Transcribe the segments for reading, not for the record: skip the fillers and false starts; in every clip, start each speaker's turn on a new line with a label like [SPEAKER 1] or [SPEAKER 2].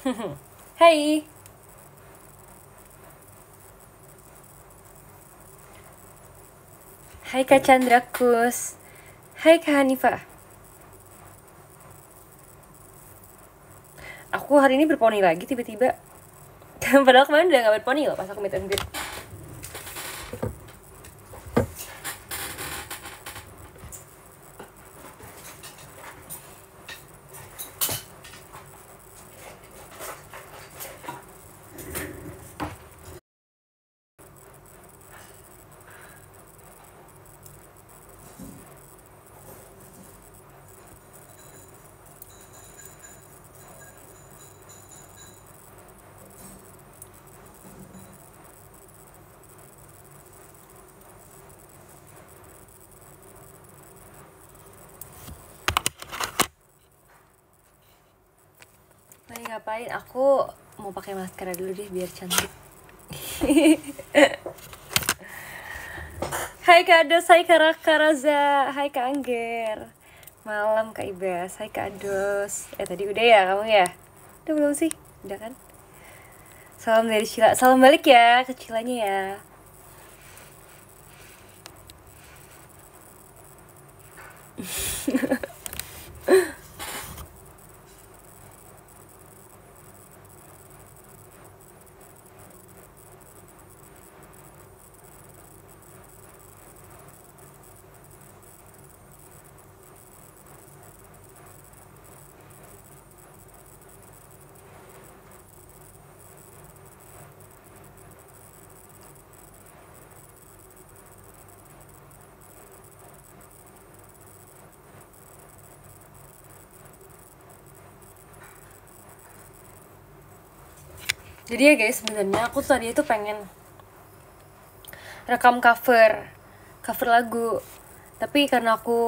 [SPEAKER 1] Hai. Hai Kak Chandrakus. Hai Kak Hanifah. Aku hari ini berponi lagi tiba-tiba. Padahal kemarin udah gak berponi loh pas aku meet and greet. Lagi ngapain? Aku mau pakai maskara dulu deh biar cantik. Hai Kak Ados, hai Kak Raka Raza, hai Kak Angger. Malam Kak Ibas, hai Kak Ados. Tadi udah ya kamu ya? Udah belum sih? Udah kan? Salam dari Cila, salam balik ya ke Cilanya ya. Jadi ya guys, sebenarnya aku tadi itu pengen rekam cover lagu, tapi karena aku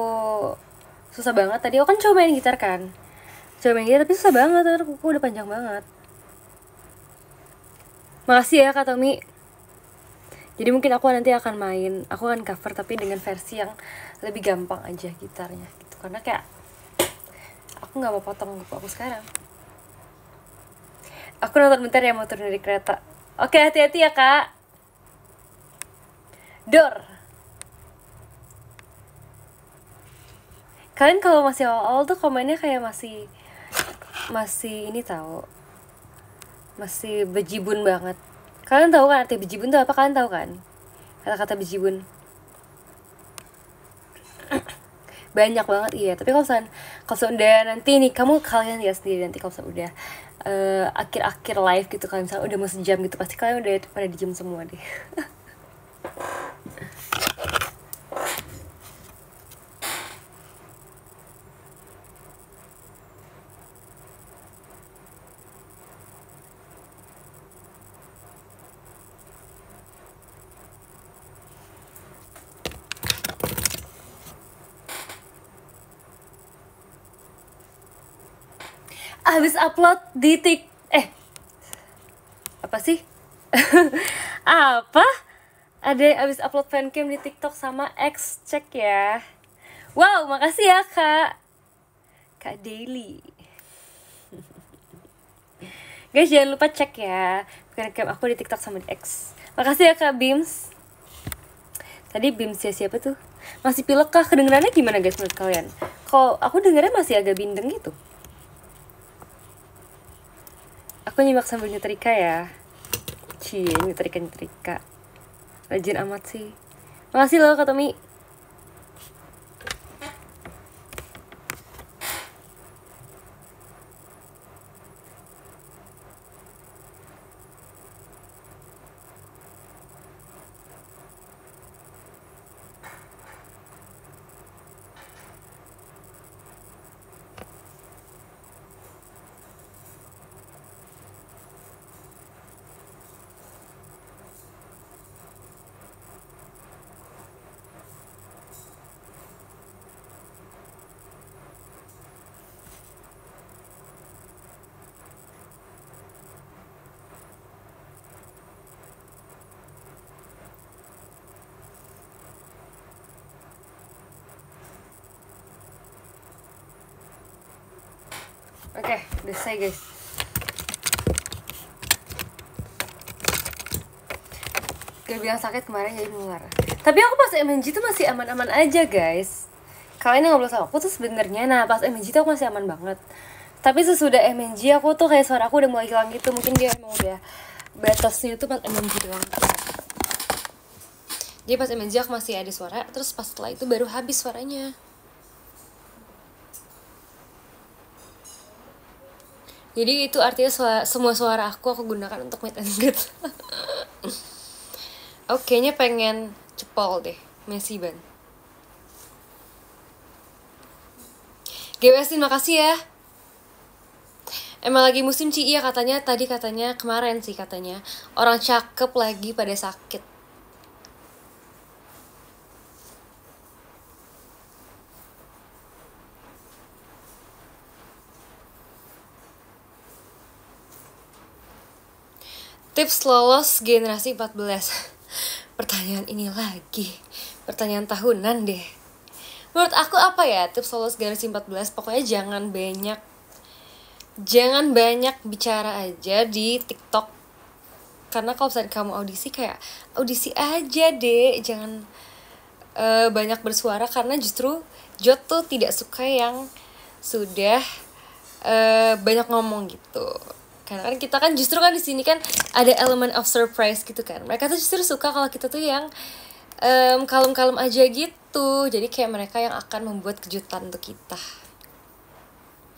[SPEAKER 1] susah banget tadi, aku kan coba main gitar tapi susah banget, karena kuku udah panjang banget. Makasih ya Kak Tommy. Jadi mungkin aku nanti akan cover tapi dengan versi yang lebih gampang aja gitarnya gitu, karena kayak aku nggak mau potong kuku aku sekarang. Aku nonton bentar ya, mau turun dari kereta. Oke, hati-hati ya Kak. Dor. Kalian kalau masih awal tuh komennya kayak masih ini tahu, masih bejibun banget. Kalian tahu kan arti bejibun tuh apa? Kalian tahu kan kata-kata bejibun? Banyak banget, iya. Tapi kalau udah nanti nih, kalian ya sendiri nanti kalau udah akhir-akhir live gitu, kan misalnya udah mau sejam gitu, pasti kalian udah pada diem semua deh. Habis upload di apa sih? Apa? Ada abis upload fancam di TikTok sama X, cek ya. Wow, makasih ya Kak Daily. Guys, jangan lupa cek ya fancam aku di TikTok sama di X. Makasih ya Kak Bims. Tadi Bims ya siapa tuh? Masih pilek kah? Kedengerannya gimana guys menurut kalian? Kalau aku dengernya masih agak bindeng gitu. Aku nyimak sambil nyetrika ya. Cie, nyetrika. Rajin amat sih. Makasih loh Kak Tommy. Oke, udah selesai guys. Gak bilang sakit kemarin jadi mular. Tapi aku pas MNG tuh masih aman-aman aja guys. Kalian yang ngobrol sama aku tuh sebenarnya, nah pas MNG tuh aku masih aman banget. Tapi sesudah MNG aku tuh kayak suara aku udah mulai hilang gitu. Mungkin dia emang udah batasnya tuh pas MNG doang. Jadi pas MNG aku masih ada suara, terus pas setelah itu baru habis suaranya. Jadi itu artinya semua suara aku gunakan untuk meet and greet. Oke, kayaknya pengen cepol deh, Messi ban. GWSin makasih ya. Emang lagi musim Ci, iya katanya kemarin sih katanya orang cakep lagi pada sakit. Tips lolos generasi 14. Pertanyaan ini lagi, pertanyaan tahunan deh. Menurut aku apa ya tips lolos generasi 14? Pokoknya jangan banyak bicara aja di TikTok. Karena kalau misalnya kamu audisi, kayak audisi aja deh, jangan banyak bersuara. Karena justru Jot tuh tidak suka yang sudah banyak ngomong gitu. Karena kan kita kan justru kan di sini kan ada elemen of surprise gitu kan. Mereka tuh justru suka kalau kita tuh yang kalem-kalem aja gitu. Jadi kayak mereka yang akan membuat kejutan untuk kita.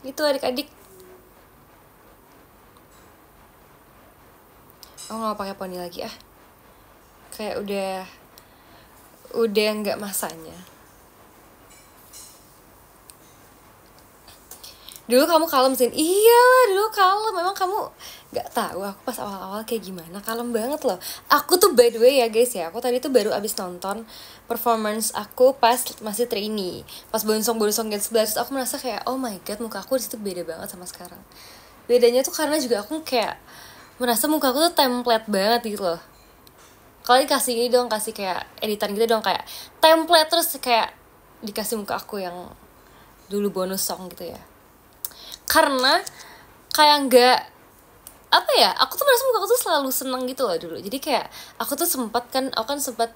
[SPEAKER 1] Gitu adik-adik. Oh nggak pakai poni lagi ah. Kayak udah nggak masanya. Dulu kamu kalem sih. Iyalah dulu kalem. Memang kamu gak tahu aku pas awal-awal kayak gimana. Kalem banget loh. Aku tuh by the way ya guys ya, aku tadi tuh baru abis nonton performance aku pas masih trainee. Pas bonsong-bonsong Gen 11, aku merasa kayak oh my god, muka aku disitu beda banget sama sekarang. Bedanya tuh karena juga aku kayak merasa muka aku tuh template banget gitu loh. Kalian kasih ini dong, kasih kayak editan gitu dong, kayak template terus kayak dikasih muka aku yang dulu bonus song gitu ya. Karena kayak nggak apa ya, aku tuh merasa muka aku tuh selalu seneng gitu loh dulu. Jadi kayak aku kan sempat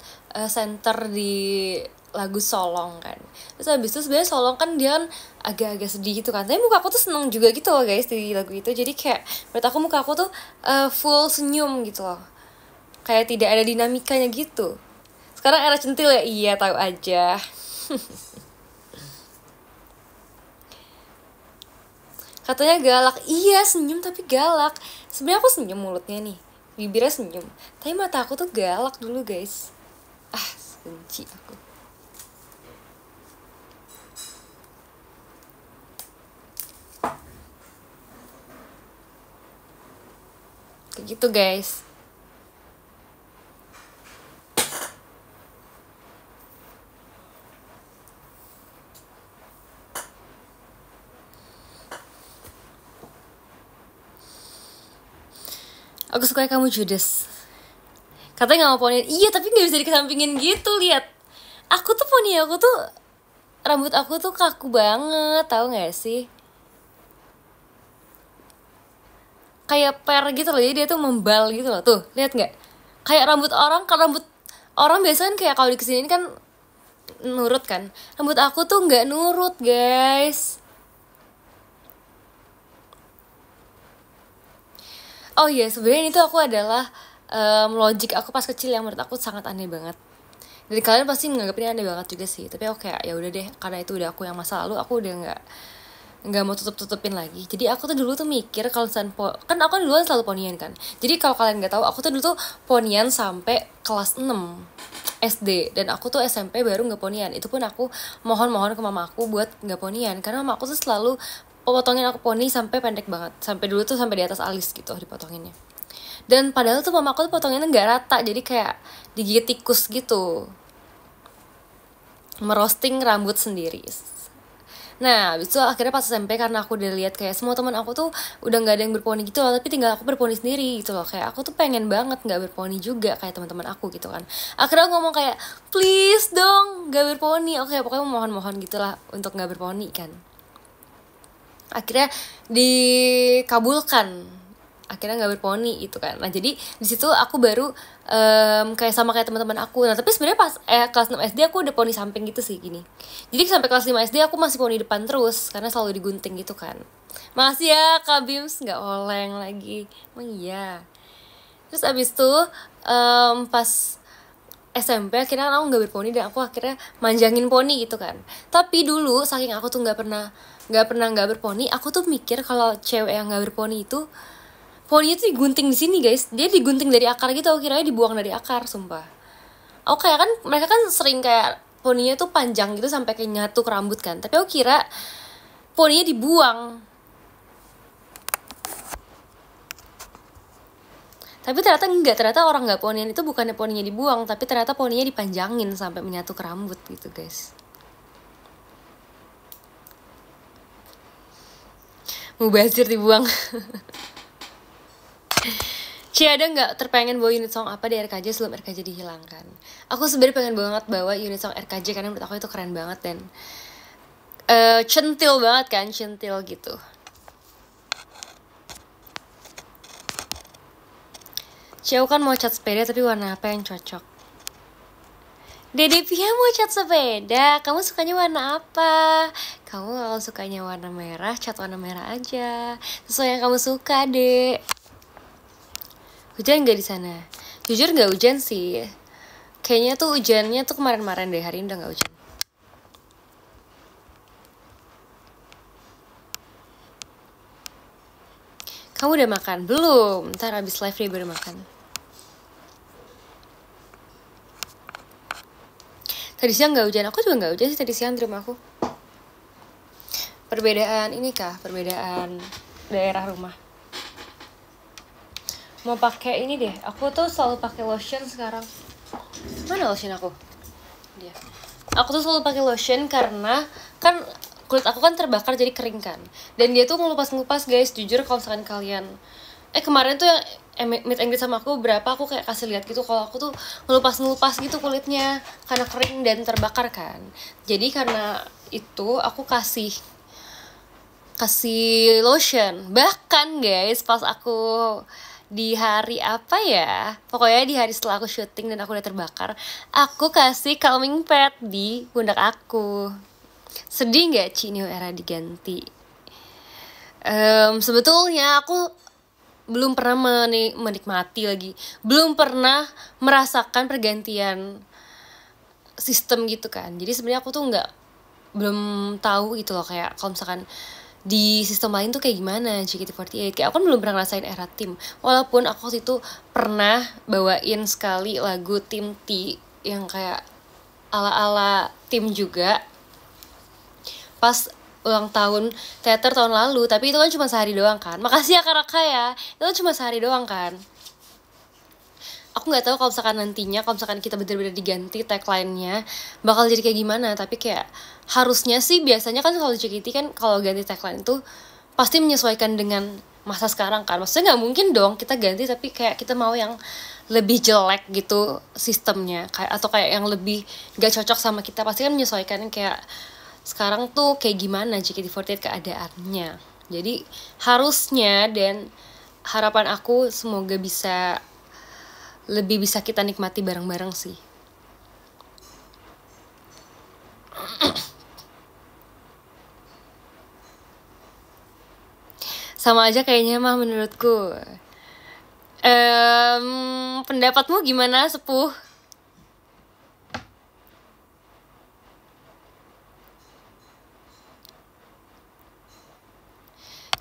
[SPEAKER 1] center di lagu Solong kan. Terus habis itu sebenarnya Solong kan dia kan agak-agak sedih gitu kan. Tapi muka aku tuh seneng juga gitu loh guys di lagu itu. Jadi kayak menurut aku muka aku tuh full senyum gitu loh. Kayak tidak ada dinamikanya gitu. Sekarang era centil ya, iya tahu aja. Katanya galak, iya senyum tapi galak. Sebenarnya aku senyum mulutnya nih, bibirnya senyum, tapi mata aku tuh galak dulu guys. Benci aku. Kayak gitu guys. Aku suka kamu judes. Katanya gak mau ponian. Iya tapi gak bisa dikesampingin gitu. Lihat, aku tuh poni aku tuh, rambut aku tuh kaku banget, tahu gak sih? Kayak per gitu loh, jadi dia tuh membal gitu loh. Tuh, lihat gak? Kayak rambut orang biasanya kan kayak kalau di kesini kan nurut kan. Rambut aku tuh gak nurut guys. Oh iya, sebenarnya ini tuh aku adalah logik aku pas kecil yang menurut aku sangat aneh banget. Dari kalian pasti menganggap ini aneh banget juga sih. Tapi aku kayak ya udah deh, karena itu udah aku yang masa lalu, aku udah nggak mau tutupin lagi. Jadi aku tuh dulu tuh mikir kalau kan aku kan duluan selalu ponian kan. Jadi kalau kalian nggak tahu, aku tuh dulu tuh ponian sampai kelas 6 SD, dan aku tuh SMP baru nggak ponian. Itu pun aku mohon ke mama aku buat nggak ponian, karena mama aku tuh selalu potongin aku poni sampai pendek banget, sampai dulu tuh sampai di atas alis gitu dipotonginnya. Dan padahal tuh mama aku tuh potonginnya nggak rata, jadi kayak digigit tikus gitu, merosting rambut sendiri. Nah abis itu akhirnya pas SMP, karena aku udah lihat kayak semua teman aku tuh udah nggak ada yang berponi gitu loh, tapi tinggal aku berponi sendiri gitu loh. Kayak aku tuh pengen banget nggak berponi juga kayak teman-teman aku gitu kan. Akhirnya aku ngomong kayak please dong nggak berponi. Oke, pokoknya mohon gitulah untuk nggak berponi kan. Akhirnya dikabulkan akhirnya nggak berponi gitu kan. Nah jadi di situ aku baru kayak sama kayak teman-teman aku. Nah tapi sebenarnya pas kelas 6 SD aku udah poni samping gitu sih gini. Jadi sampai kelas 5 SD aku masih poni depan terus karena selalu digunting gitu kan. Makasih ya Kak Bims, nggak oleng lagi. Emang iya. Terus abis itu pas SMP akhirnya aku nggak berponi dan aku akhirnya manjangin poni gitu kan. Tapi dulu saking aku tuh nggak pernah nggak berponi, aku tuh mikir kalau cewek yang nggak berponi itu poninya tuh digunting di sini guys. Dia digunting dari akar gitu, aku kiranya dibuang dari akar, sumpah. Aku kayak kan mereka kan sering kayak poninya tuh panjang gitu sampai kayak nyatu ke rambut kan. Tapi aku kira poninya dibuang. Tapi ternyata enggak, ternyata orang nggak ponian itu bukannya poninya dibuang, tapi ternyata poninya dipanjangin sampai menyatu ke rambut gitu guys. Mubazir dibuang. Cie, ada nggak terpengen bawa unit song apa di RKJ sebelum RKJ dihilangkan? Aku sebenarnya pengen banget bawa unit song RKJ karena menurut aku itu keren banget dan centil banget kan, centil gitu. Cie, kan mau cat sepeda tapi warna apa yang cocok? Dede Pia mau cat sepeda, kamu sukanya warna apa? Kamu kalau sukanya warna merah, cat warna merah aja. Sesuai yang kamu suka, Dek. Hujan nggak di sana? Jujur nggak hujan sih. Kayaknya tuh hujannya tuh kemarin-kemarin deh, hari ini udah nggak hujan. Kamu udah makan? Belum. Ntar abis live deh baru makan. Tadi siang nggak hujan. Aku juga nggak hujan sih tadi siang di rumah aku. Perbedaan ini kah? Perbedaan daerah rumah. Mau pakai ini deh. Aku tuh selalu pakai lotion sekarang. Mana lotion aku? Dia. Aku tuh selalu pakai lotion karena kan kulit aku kan terbakar jadi kering kan. Dan dia tuh ngelupas guys. Jujur kalau misalkan kalian kemarin tuh yang meet and greet sama aku berapa aku kayak kasih lihat gitu kalau aku tuh ngelupas gitu kulitnya karena kering dan terbakar kan. Jadi karena itu aku kasih lotion. Bahkan guys pas aku di hari apa ya, pokoknya di hari setelah aku syuting dan aku udah terbakar, aku kasih calming pad di pundak aku. Sedih gak Ci New Era diganti? Sebetulnya aku belum pernah menikmati lagi, belum pernah merasakan pergantian sistem gitu kan. Jadi sebenarnya aku tuh belum tahu gitu loh, kayak kalau misalkan di sistem lain tuh kayak gimana JKT48. Kayak aku kan belum pernah ngerasain era tim. Walaupun aku waktu itu pernah bawain sekali lagu tim T yang kayak ala-ala tim juga pas ulang tahun teater tahun lalu. Tapi itu kan cuma sehari doang kan. Makasih ya Kak Raka ya. Itu kan cuma sehari doang kan. Aku nggak tahu kalau misalkan nantinya kalau misalkan kita bener-bener diganti tagline-nya bakal jadi kayak gimana. Tapi kayak harusnya sih biasanya kan kalau JKT kan kalau ganti tagline itu pasti menyesuaikan dengan masa sekarang kan. Maksudnya nggak mungkin dong kita ganti tapi kayak kita mau yang lebih jelek gitu sistemnya kayak atau kayak yang lebih nggak cocok sama kita. Pasti kan menyesuaikan kayak sekarang tuh kayak gimana JKT48 keadaannya. Jadi harusnya dan harapan aku semoga lebih bisa kita nikmati bareng-bareng sih. Sama aja kayaknya mah menurutku. Pendapatmu gimana Sepuh?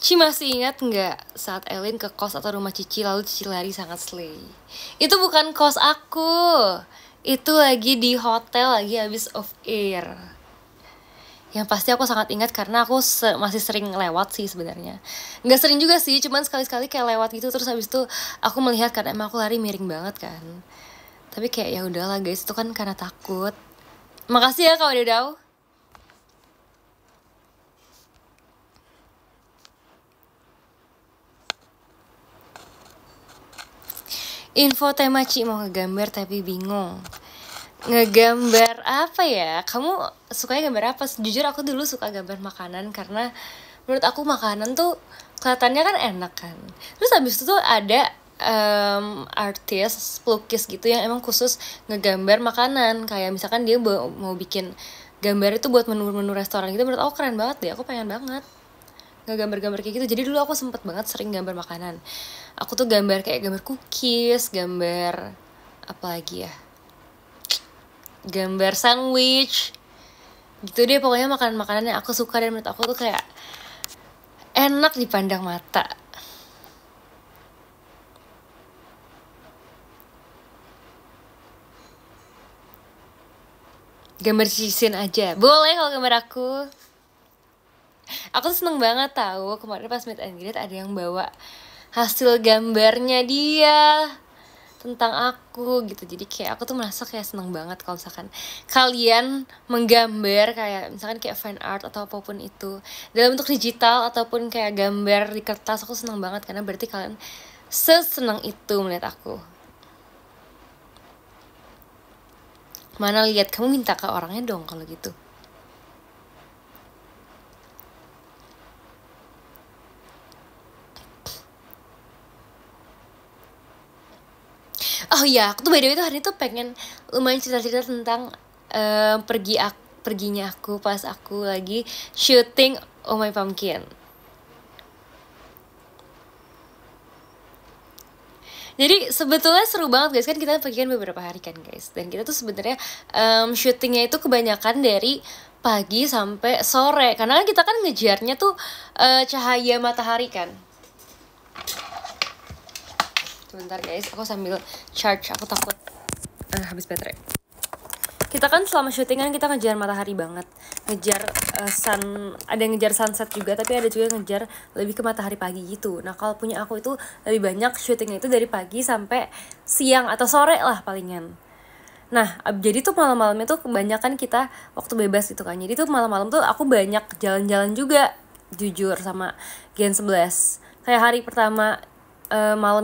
[SPEAKER 1] Ci masih ingat nggak saat Elin ke kos atau rumah Cici lalu Cici lari sangat slay? Itu bukan kos aku, itu lagi di hotel lagi habis off air. Yang pasti aku sangat ingat karena aku masih sering lewat sih sebenarnya. Nggak sering juga sih, cuman sekali-sekali kayak lewat gitu terus habis itu aku melihat karena emang aku lari miring banget kan. Tapi kayak ya udahlah guys, itu kan karena takut. Makasih ya Kak Dedau. Info tema Ci mau ngegambar tapi bingung. Ngegambar apa ya? Kamu sukanya gambar apa? Jujur aku dulu suka gambar makanan karena menurut aku makanan tuh kelihatannya kan enak kan. Terus habis itu tuh ada artis pelukis gitu yang emang khusus ngegambar makanan, kayak misalkan dia mau bikin gambar itu buat menu-menu restoran gitu. Menurut aku keren banget deh, aku pengen banget ngegambar-gambar kayak gitu. Jadi dulu aku sempet banget sering gambar makanan. Aku tuh gambar kayak gambar cookies, gambar apa lagi ya, gambar sandwich gitu deh. Pokoknya makanan-makanan yang aku suka dan menurut aku tuh kayak enak dipandang mata. Gambar cisin aja boleh kalau gambar aku. Aku tuh seneng banget tahu kemarin pas meet and greet ada yang bawa hasil gambarnya dia tentang aku gitu. Jadi kayak aku tuh merasa kayak seneng banget kalau misalkan kalian menggambar kayak misalkan kayak fan art atau apapun itu dalam bentuk digital ataupun kayak gambar di kertas. Aku seneng banget karena berarti kalian seseneng itu melihat aku. Mana lihat, kamu minta ke orangnya dong kalau gitu. Oh iya, aku tuh by the way tuh hari itu pengen lumayan cerita-cerita tentang perginya aku pas aku lagi syuting Oh My Pumpkin. Jadi sebetulnya seru banget guys, kan kita pergi kan beberapa hari kan guys, dan kita tuh sebenarnya syutingnya itu kebanyakan dari pagi sampai sore karena kan kita kan ngejarnya tuh cahaya matahari kan. Sebentar guys, aku sambil charge, aku takut habis baterai. Kita kan selama syutingan kita ngejar matahari banget, ngejar ada yang ngejar sunset juga, tapi ada juga yang ngejar lebih ke matahari pagi gitu. Nah kalau punya aku itu lebih banyak syutingnya itu dari pagi sampai siang atau sore lah palingan. Nah jadi tuh malam-malamnya tuh kebanyakan kita waktu bebas gitu kan. Jadi tuh malam-malam tuh aku banyak jalan-jalan juga, jujur, sama Gen 11. Kayak hari pertama malam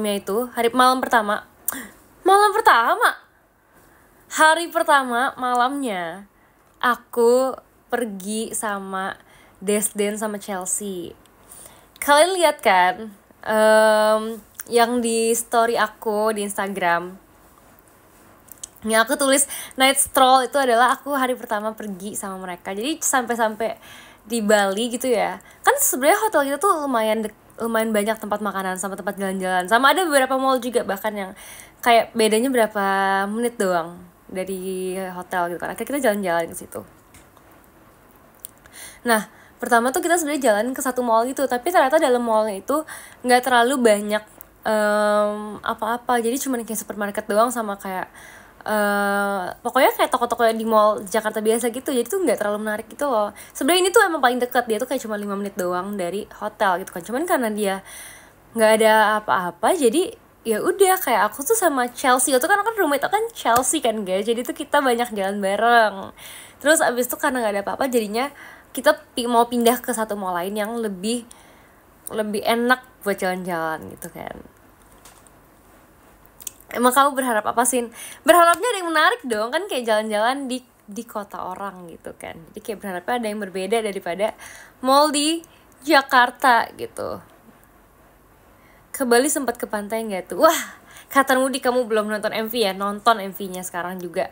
[SPEAKER 1] malamnya aku pergi sama Desden sama Chelsea. Kalian lihat kan yang di story aku di Instagram, yang aku tulis night stroll itu adalah aku hari pertama pergi sama mereka. Jadi sampai di Bali gitu ya, kan sebenarnya hotel kita tuh lumayan banyak tempat makanan sama tempat jalan-jalan, sama ada beberapa mall juga bahkan yang kayak bedanya berapa menit doang dari hotel gitu kan. Akhirnya kita jalan-jalan ke situ. Nah pertama tuh kita sebenarnya jalan ke satu mall gitu, tapi ternyata dalam mallnya itu nggak terlalu banyak apa-apa. Jadi cuma kayak supermarket doang sama kayak pokoknya kayak toko-toko yang di mall Jakarta biasa gitu. Jadi tuh nggak terlalu menarik gitu loh. Sebenarnya ini tuh emang paling dekat, dia tuh kayak cuma 5 menit doang dari hotel gitu kan. Cuman karena dia nggak ada apa-apa, jadi ya udah kayak aku tuh sama Chelsea itu kan roommate kan Chelsea kan guys. Jadi tuh kita banyak jalan bareng. Terus abis itu karena nggak ada apa-apa jadinya kita mau pindah ke satu mall lain yang lebih enak buat jalan-jalan gitu kan. Emang kamu berharap apa sih? Berharapnya ada yang menarik dong kan, kayak jalan-jalan di kota orang gitu kan. Jadi kayak berharapnya ada yang berbeda daripada mall di Jakarta gitu. Ke Bali sempat ke pantai nggak tuh? Wah, kata Mudi kamu belum nonton MV ya? Nonton MV-nya sekarang juga.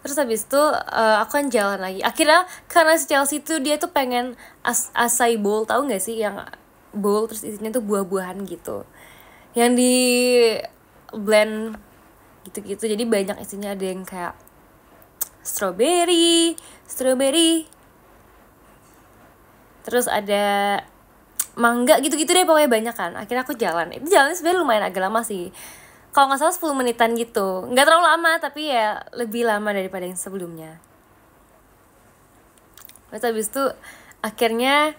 [SPEAKER 1] Terus habis itu aku kan jalan lagi. Akhirnya karena si Chelsea tuh dia tuh pengen acai bowl, tahu nggak sih yang bowl terus isinya tuh buah-buahan gitu, yang di blend gitu-gitu. Jadi banyak isinya, ada yang kayak strawberry, terus ada mangga gitu-gitu deh, pokoknya banyak kan. Akhirnya aku jalan. Itu jalannya sebenarnya lumayan agak lama sih. Kalau nggak salah 10 menitan gitu. Nggak terlalu lama, tapi ya lebih lama daripada yang sebelumnya. Terus habis itu akhirnya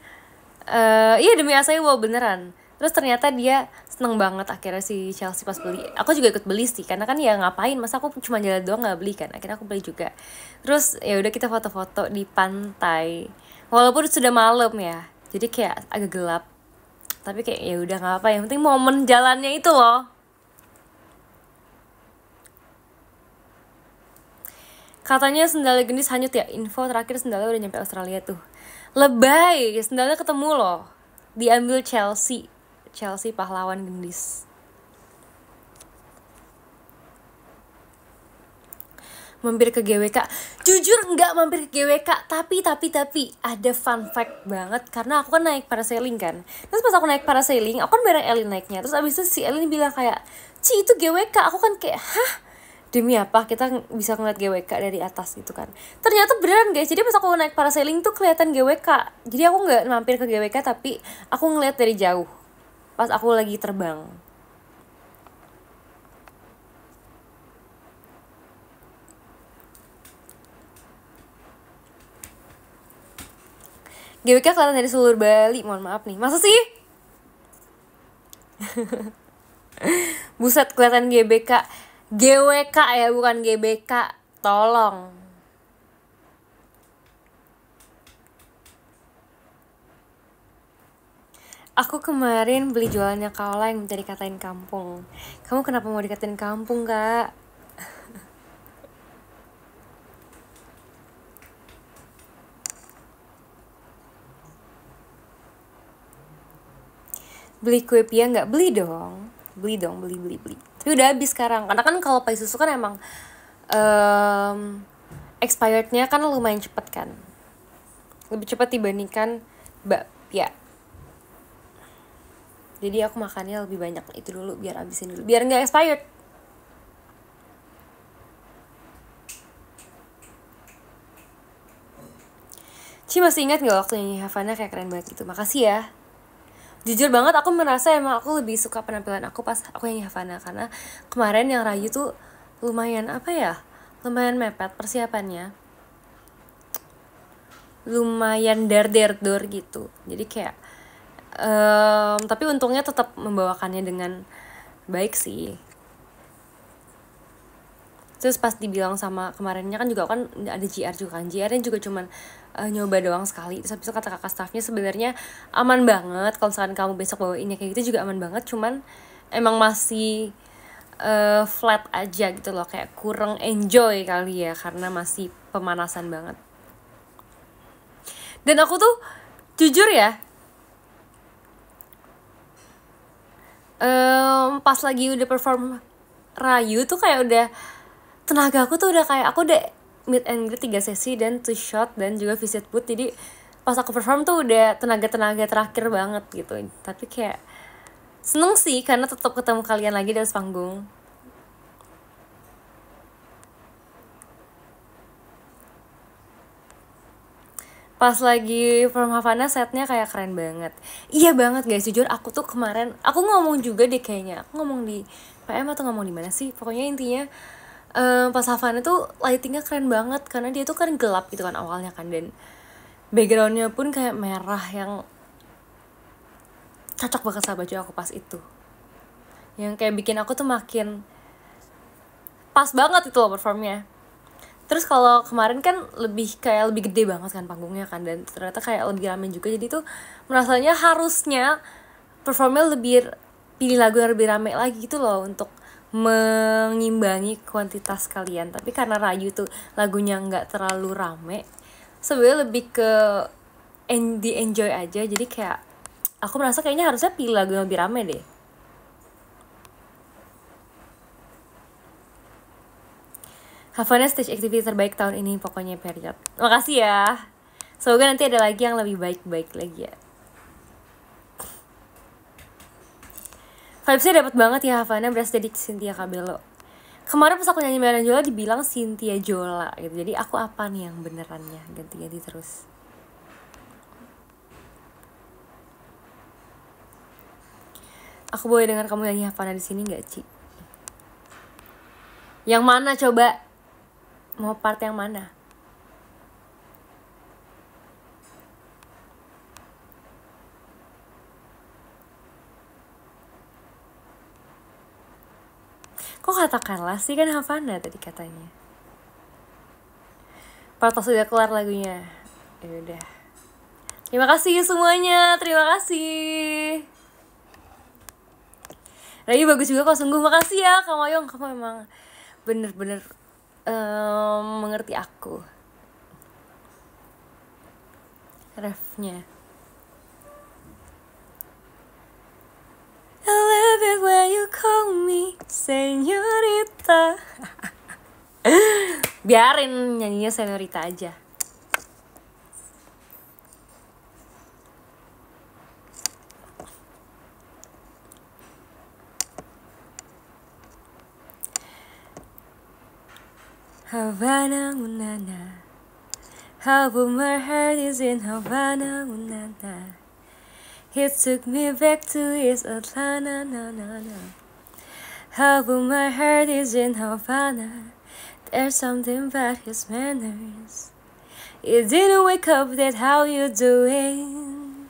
[SPEAKER 1] iya demi acai wow beneran. Terus ternyata dia seneng banget akhirnya si Chelsea pas beli. Aku juga ikut beli sih, karena kan ya ngapain, masa aku cuma jalan doang nggak beli kan. Akhirnya aku beli juga. Terus ya udah kita foto-foto di pantai. Walaupun sudah malam ya, jadi kayak agak gelap. Tapi kayak ya udah nggak apa, yang penting momen jalannya itu loh. Katanya sendalnya gendis hanyut ya. Info terakhir sendalnya udah nyampe Australia tuh. Lebay, sendalnya ketemu loh. Diambil Chelsea. Chelsea pahlawan gendis. Mampir ke GWK. Jujur nggak mampir ke GWK, tapi ada fun fact banget karena aku kan naik parasailing kan. Terus pas aku naik parasailing, aku kan bareng Elin naiknya. Terus abis itu si Elin bilang kayak, "Ci, itu GWK." Aku kan kayak, "Hah? Demi apa kita bisa ngeliat GWK dari atas gitu kan?" Ternyata beneran guys. Jadi pas aku naik parasailing tuh kelihatan GWK. Jadi aku nggak mampir ke GWK, tapi aku ngeliat dari jauh pas aku lagi terbang. GWK kelihatan dari seluruh Bali. Mohon maaf nih. Masa sih? Buset, kelihatan GBK. GWK ya, bukan GBK. Tolong. Aku kemarin beli jualannya Kaola yang minta dikatain kampung. Kamu kenapa mau dikatain kampung, Kak? Beli kue pia nggak? Beli dong, beli. Tapi udah habis sekarang. Karena kan kalau pai susu kan emang expirednya kan lumayan cepet kan. Lebih cepat dibandingkan bakpia. Jadi aku makannya lebih banyak itu dulu biar habisin dulu. Biar nggak expired. Ci masih ingat nggak waktu nyanyi Havana kayak keren banget gitu? Makasih ya. Jujur banget aku merasa emang aku lebih suka penampilan aku pas aku nyanyi Havana. Karena kemarin yang Rayu tuh lumayan apa ya? Lumayan mepet persiapannya. Lumayan dor gitu. Jadi kayak tapi untungnya tetap membawakannya dengan baik sih. Terus pas dibilang sama kemarinnya kan juga kan ada GR juga kan. GR-nya juga cuman nyoba doang sekali. Terus habis itu kata kakak staffnya sebenarnya aman banget. Kalau misalkan kamu besok bawainnya kayak gitu juga aman banget. Cuman emang masih flat aja gitu loh. Kayak kurang enjoy kali ya. Karena masih pemanasan banget. Dan aku tuh jujur ya. Pas lagi udah perform Rayu tuh kayak udah tenaga aku tuh udah kayak aku udah meet and greet 3 sesi dan 2 shot dan juga visit booth. Jadi pas aku perform tuh udah tenaga terakhir banget gitu. Tapi kayak seneng sih karena tetap ketemu kalian lagi di atas panggung. Pas lagi From Havana setnya kayak keren banget. Iya banget guys, jujur aku tuh kemarin aku ngomong juga deh kayaknya. Aku ngomong di PM atau ngomong di mana sih? Pokoknya intinya pas Havana tuh lightingnya keren banget karena dia tuh kan gelap gitu kan awalnya kan, dan backgroundnya pun kayak merah yang cocok banget sama baju aku pas itu. Yang kayak bikin aku tuh makin pas banget itu loh performnya. Terus kalau kemarin kan lebih gede banget kan panggungnya kan, dan ternyata kayak lebih rame juga. Jadi tuh merasanya harusnya performnya lebih pilih lagu yang lebih rame lagi gitu loh untuk mengimbangi kuantitas kalian. Tapi karena Rayu tuh lagunya nggak terlalu rame, sebenarnya lebih ke di enjoy aja. Jadi kayak aku merasa kayaknya harusnya pilih lagu yang lebih rame deh. Havana stage activity terbaik tahun ini pokoknya period. Makasih ya. Semoga nanti ada lagi yang lebih baik lagi ya. Vibesnya dapet banget ya Havana berasa jadi Cynthia Cabello. Kemarin pas aku nyanyi Melan Jola dibilang Cynthia Jola gitu. Jadi aku apa nih yang benerannya, ganti-ganti terus. Aku boleh dengar kamu nyanyi Havana di sini nggak, Ci? Yang mana coba? Mau part yang mana? Kok katakanlah sih, kan Havana tadi katanya. Partos udah kelar lagunya. Ya udah. Terima kasih semuanya, terima kasih. Rayu bagus juga kok, sungguh makasih ya Kak Mayong. Kamu emang bener-bener mengerti aku. Refnya, I love it when you call me señorita. Biarin nyanyinya señorita aja. Havana, unana. How my heart is in Havana, unana. He took me back to his Atlanta, na na na. How my heart is in Havana. There's something about his manners. He didn't wake up, that how you doing?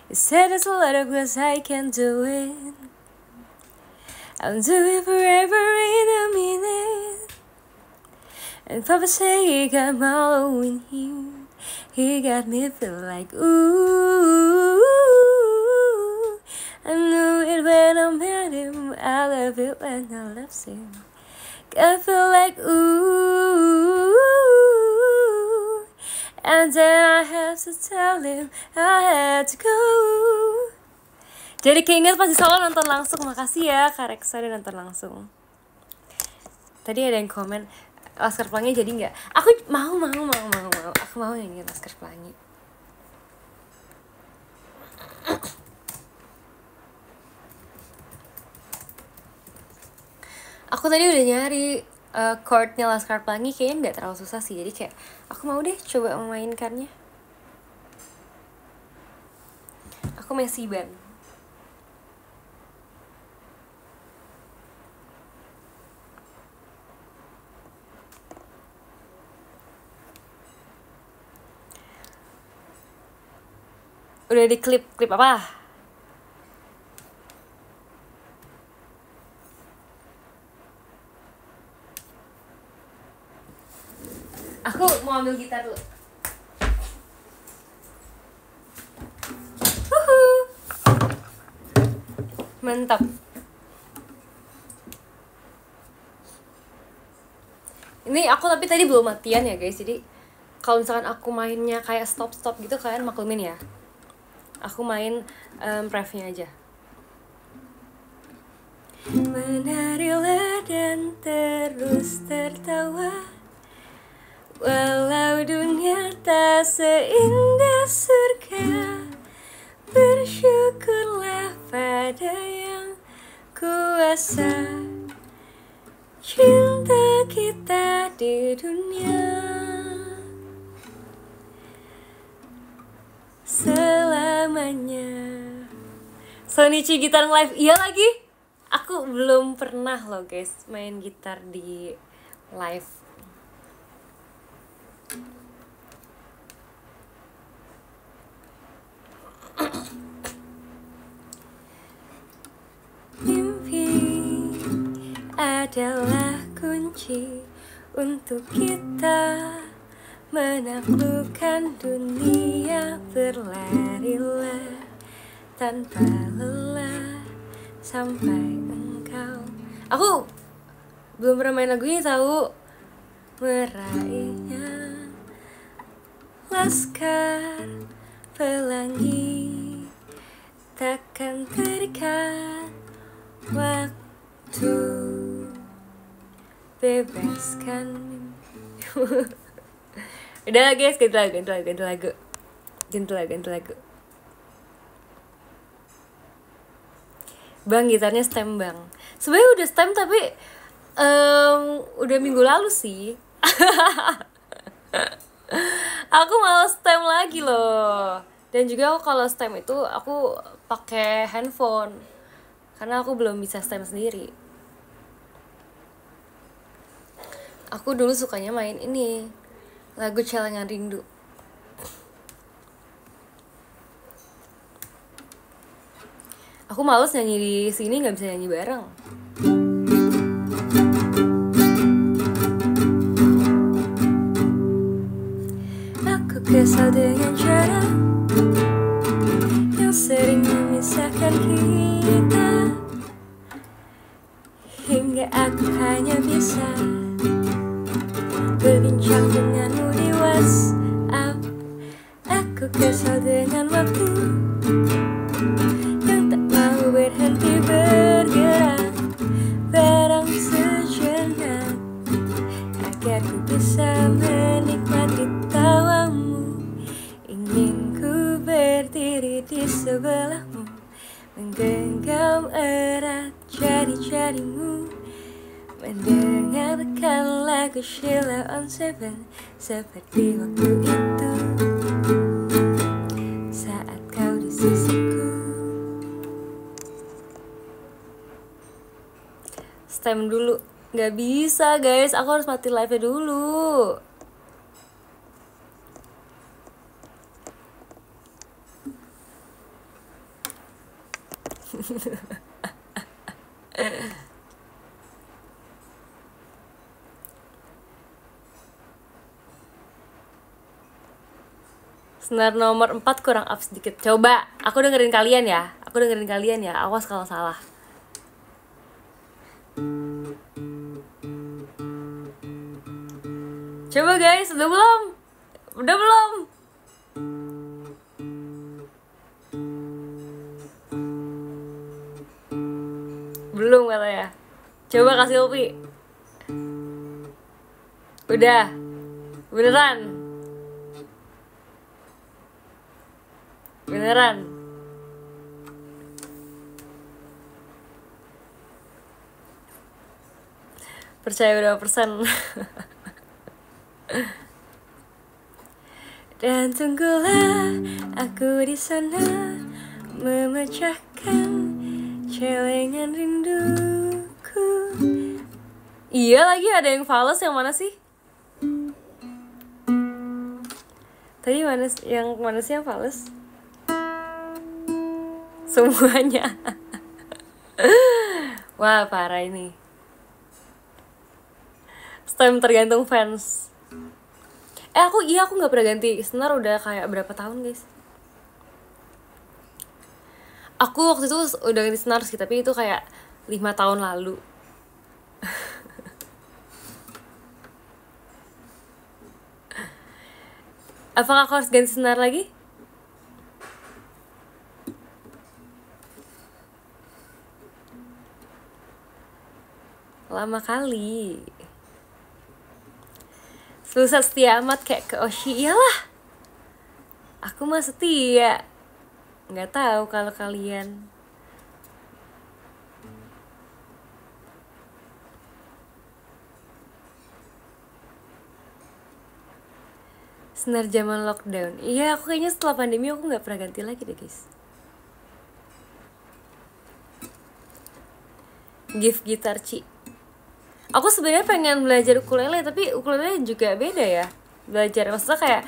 [SPEAKER 1] He said it's a lot of cause I can do it. I'll do it forever in a minute. And Papa say he got mellow in him. He got me feel like ooh. I knew it when I met him. I love it when I love him. I feel like ooh. And then I have to tell him I had to go. Jadi keinget pas selalu nonton langsung. Makasih ya Kak Reksa udah nonton langsung. Tadi ada yang komen Laskar Pelangi jadi nggak? Aku mau. Aku mau nyanyi Laskar Pelangi. Aku tadi udah nyari chordnya Laskar Pelangi, kayaknya nggak terlalu susah sih. Jadi kayak aku mau deh coba memainkannya. Aku Messi Ban. Udah di klip apa? Aku mau ambil gitar dulu. Mantap. Ini aku tapi tadi belum latihan ya guys. Jadi kalau misalkan aku mainnya kayak stop gitu, kalian maklumin ya. Aku main refnya aja. Menarilah dan terus tertawa, walau dunia tak seindah surga. Bersyukurlah pada yang kuasa cinta kita di dunia selamanya. Sonichi gitar live, iya lagi. Aku belum pernah loh guys main gitar di live. Mimpi adalah kunci untuk kita menaklukkan dunia. Berlarilah tanpa lelah sampai engkau. Aku belum pernah main lagu ini tahu. Meraihnya Laskar Pelangi takkan terikat waktu. Bebaskan. Udah guys, ganti lagu. Bang, gitarnya stem bang. Sebenarnya udah stem tapi udah minggu lalu sih. Aku mau stem lagi loh. Dan juga aku kalau stem itu aku pakai handphone karena aku belum bisa stem sendiri. Aku dulu sukanya main ini, lagu Celengan Rindu. Aku males nyanyi di sini, nggak bisa nyanyi bareng. Aku kesal dengan cara yang sering memisahkan kita, hingga aku hanya bisa berbincang denganmu di WhatsApp. Aku kesal dengan waktu yang tak mau berhenti bergerak. Barang sejenak agar ku bisa menikmati tawamu. Ingin ku berdiri di sebelahmu, menggenggam erat jari-jarimu, mendengarkan lagu Sheila on Seven seperti waktu itu saat kau di sisiku. Stem dulu, nggak bisa guys, aku harus mati live-nya dulu. Senar nomor 4 kurang up sedikit. Coba, aku dengerin kalian ya. Awas kalau salah. Coba guys, udah belum? Belum katanya. Coba kasih Upi. Udah. Beneran. Percaya berapa persen? Dan tunggulah aku di sana memecahkan celengan rinduku. Iya lagi ada yang fals, yang mana sih? Tadi mana sih yang fals? Semuanya. Wah parah ini. Stem tergantung fans. Aku nggak pernah ganti senar udah kayak berapa tahun guys. Aku waktu itu udah ganti senar sih, tapi itu kayak 5 tahun lalu. Apakah aku harus ganti senar lagi? Lama kali. Susah setia amat kayak ke Oshi. Iyalah, aku mah setia. Nggak tahu kalau kalian. Senar zaman lockdown. Iya, aku kayaknya setelah pandemi aku nggak pernah ganti lagi deh guys. Gift gitar Ci. Aku sebenarnya pengen belajar ukulele, tapi ukulele juga beda ya belajar. Maksudnya kayak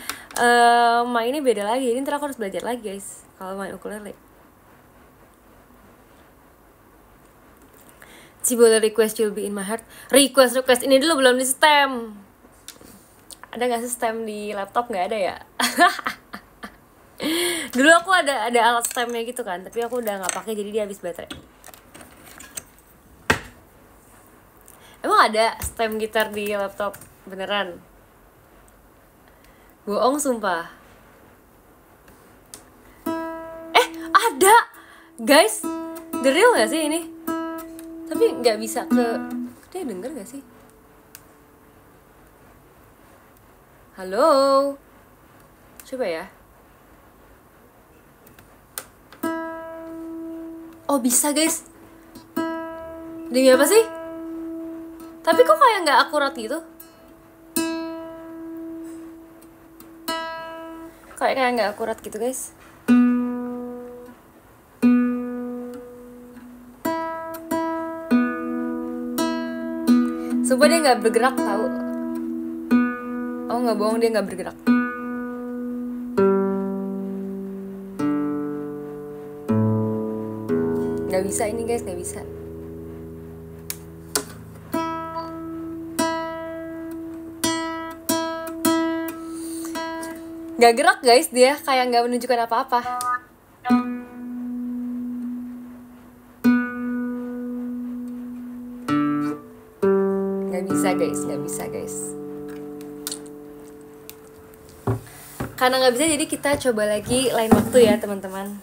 [SPEAKER 1] mainnya beda lagi. Ini ntar aku harus belajar lagi guys kalau main ukulele. Ci boleh request You'll Be In My Heart. Request ini dulu belum di stem. Ada nggak sih stem di laptop? Nggak ada ya. Dulu aku ada alat stemnya gitu kan, tapi aku udah nggak pakai jadi dia habis baterai. Emang ada stem gitar di laptop beneran? Bohong sumpah. Ada guys, the real nggak sih ini? Tapi nggak bisa ke dia denger nggak sih? Halo, coba ya. Oh bisa guys. Demi apa sih? Tapi kok kayak nggak akurat gitu? Kayak nggak akurat gitu guys. Sumpah dia nggak bergerak tahu. Oh nggak bohong, dia nggak bergerak. Nggak bisa ini guys, nggak bisa. Gak gerak guys, dia kayak gak menunjukkan apa-apa. Gak bisa guys. Karena nggak bisa jadi kita coba lagi lain waktu ya teman-teman.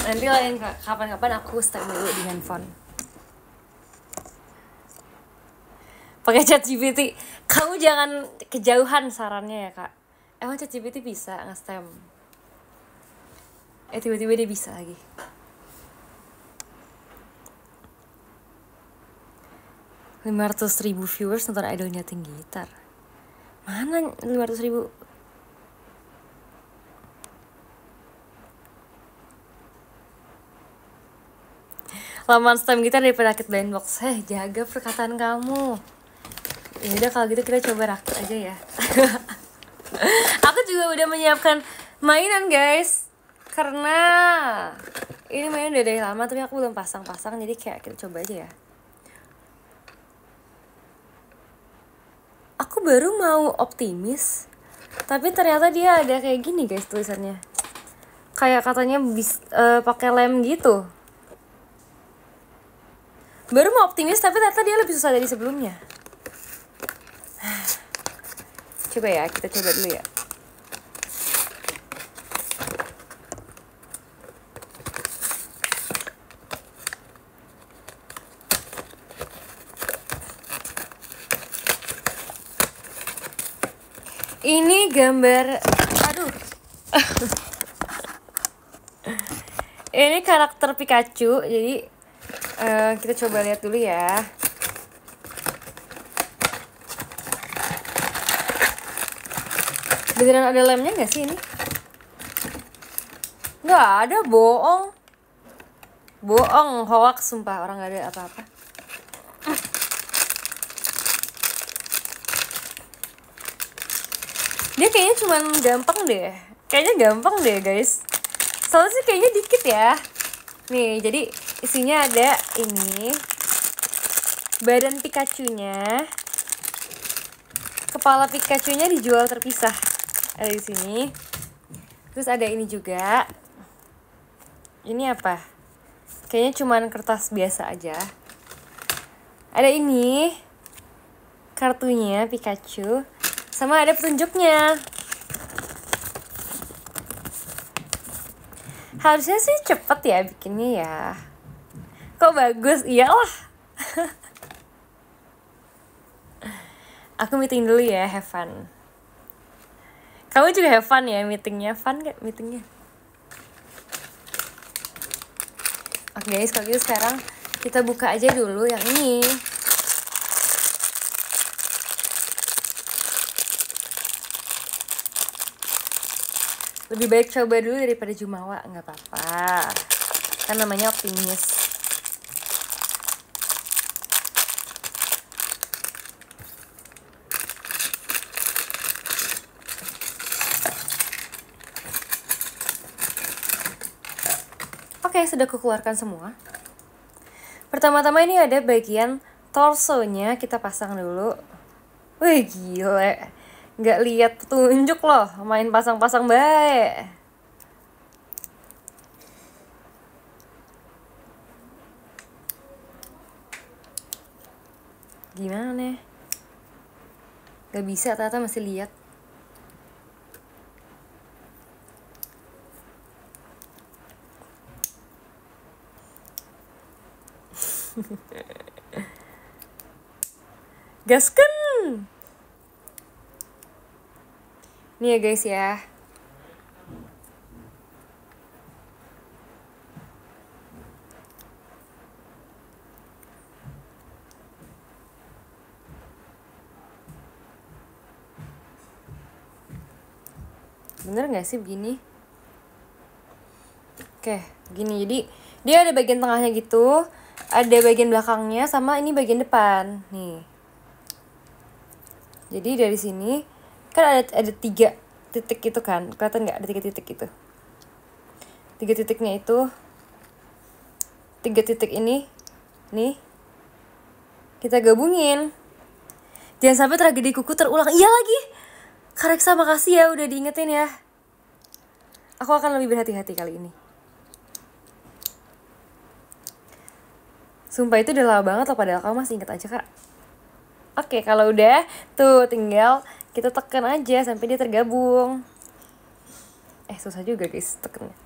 [SPEAKER 1] Nanti lain kapan-kapan aku start dulu di handphone. Pakai ChatGPT. Kamu jangan kejauhan sarannya ya kak. Emang ChatGPT bisa nge-stem? Tiba-tiba dia bisa lagi. .500.000 viewers nonton idol nyeting gitar. Mana 500.000? Lamaan stem gitar daripada rakit blind box. Jaga perkataan kamu. Ya udah kalau gitu kita coba rakit aja ya. Aku juga udah menyiapkan mainan guys. Karena ini mainan udah dari lama tapi aku belum pasang-pasang, jadi kayak kita coba aja ya. Aku baru mau optimis, tapi ternyata dia ada kayak gini guys tulisannya. Kayak katanya pakai lem gitu. Baru mau optimis tapi ternyata dia lebih susah dari sebelumnya. Coba ya, kita coba dulu ya. Ini gambar, aduh. Ini karakter Pikachu, jadi kita coba lihat dulu ya. Beneran ada lemnya nggak sih ini? Nggak ada, bohong. Bohong, hoax sumpah, orang nggak ada apa-apa. Dia kayaknya cuman gampang deh. Kayaknya gampang deh guys. Soalnya sih kayaknya dikit ya. Nih, jadi isinya ada ini. Badan Pikachu-nya. Kepala Pikachu-nya dijual terpisah. Ada di sini. Terus ada ini juga. Ini apa? Kayaknya cuman kertas biasa aja. Ada ini. Kartunya Pikachu. Sama ada petunjuknya. Harusnya sih cepet ya bikinnya ya. Kok bagus? Iyalah. Aku meeting dulu ya, have fun. Kamu juga have fun ya meetingnya. Fun gak meetingnya? Oke guys, kalau gitu sekarang kita buka aja dulu yang ini. Lebih baik coba dulu daripada jumawa, nggak apa-apa. Kan namanya optimis. Oke, sudah kukeluarkan semua. Pertama-tama ini ada bagian torsonya, kita pasang dulu. Wih, gila. Nggak lihat petunjuk loh, main pasang-pasang baik. Gimana nih? Gak bisa, ternyata masih lihat. Gasken. Nih ya guys ya. Bener gak sih begini? Oke, gini. Jadi dia ada bagian tengahnya gitu, ada bagian belakangnya, sama ini bagian depan. Nih. Jadi dari sini kan ada 3 titik gitu kan, kelihatan nggak? Ada 3 titik gitu. 3 titiknya itu, 3 titik ini, nih, kita gabungin. Jangan sampai tragedi kuku terulang. Iya lagi. Kak Reksa, makasih ya udah diingetin ya. Aku akan lebih berhati-hati kali ini. Sumpah itu udah lama banget loh, padahal kamu masih inget aja kak. Oke, kalau udah tuh tinggal kita tekan aja sampai dia tergabung. Susah juga guys tekennya.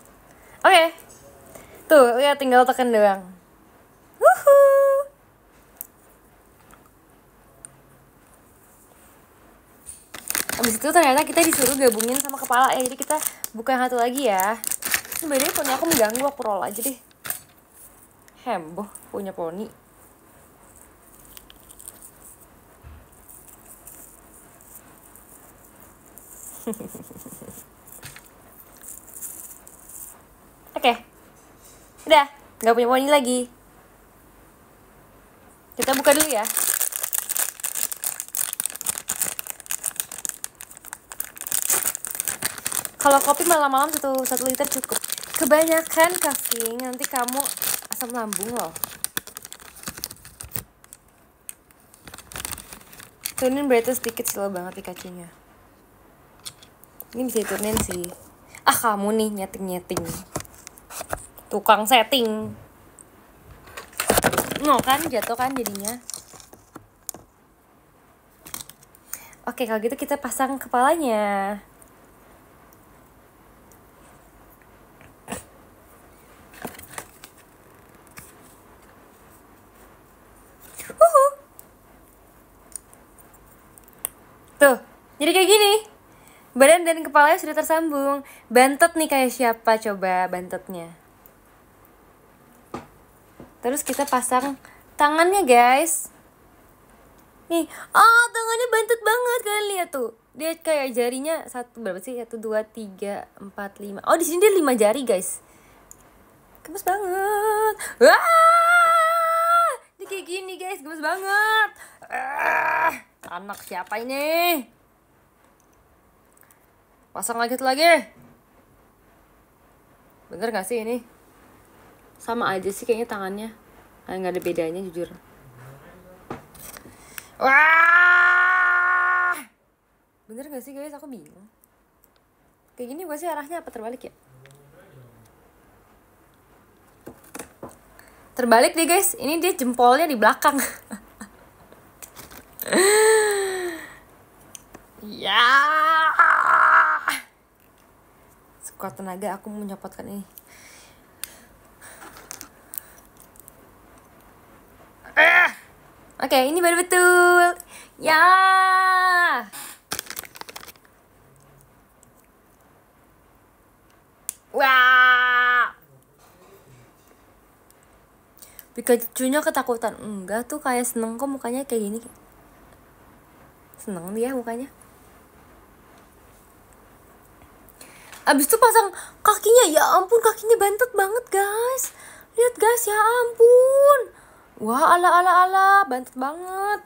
[SPEAKER 1] Oke. Tuh, ya tinggal tekan doang. Wuhuu. Habis itu ternyata kita disuruh gabungin sama kepala ya. Jadi kita buka yang satu lagi ya. Sebenarnya poni aku mengganggu, aku roll aja deh. Heboh punya poni. Oke. Udah, nggak punya poni lagi. Kita buka dulu ya. Kalau kopi malam-malam satu liter cukup. Kebanyakan kafein nanti kamu asam lambung loh. Turunin beratnya sedikit, slow banget Pikachu-nya. Ini bisa diturunin sih. Kamu nih nyeting-nyeting. Tukang setting. Kan jatuh kan jadinya. Oke, kalau gitu kita pasang kepalanya. Tuh, jadi kayak gini. Badan dan kepalanya sudah tersambung. Bantet nih kayak siapa coba bantetnya. Terus kita pasang tangannya guys. Nih, tangannya bantet banget, kalian lihat tuh. Dia kayak jarinya berapa sih? 1, 2, 3, 4, 5. Oh, di sini dia 5 jari guys. Gemes banget. Wah! Dia kayak gini guys, gemes banget. Anak siapa ini? Pasang lagi tuh lagi. Bener gak sih ini? Sama aja sih kayaknya tangannya. Gak ada bedanya jujur. Wah! Bener gak sih guys? Aku bingung. Kayak gini gue sih arahnya apa terbalik ya? Terbalik deh guys. Ini dia jempolnya di belakang. Ya. Sekuat tenaga aku menyopotkan ini. Oke, ini baru betul. Ya. Wah. Pikachu-nya ketakutan. Enggak tuh, kayak seneng kok mukanya kayak gini. Seneng dia mukanya. Abis itu pasang kakinya. Ya ampun, kakinya bantet banget guys. Lihat guys, ya ampun. Wah, ala, bantet banget.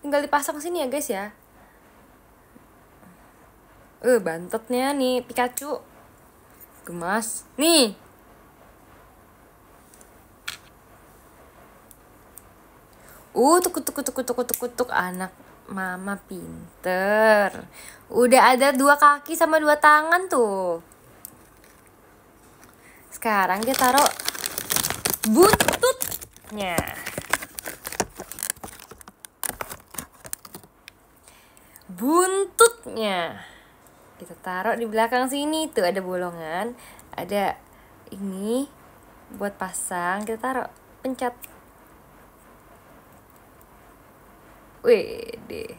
[SPEAKER 1] Tinggal dipasang sini ya guys ya. Bantetnya nih Pikachu. Gemas. Nih. Tuk anak mama pinter. Udah ada 2 kaki sama 2 tangan tuh. Sekarang kita taruh buntutnya. Buntutnya kita taruh di belakang sini. Tuh ada bolongan. Ada ini buat pasang. Kita taruh, pencet. Wede.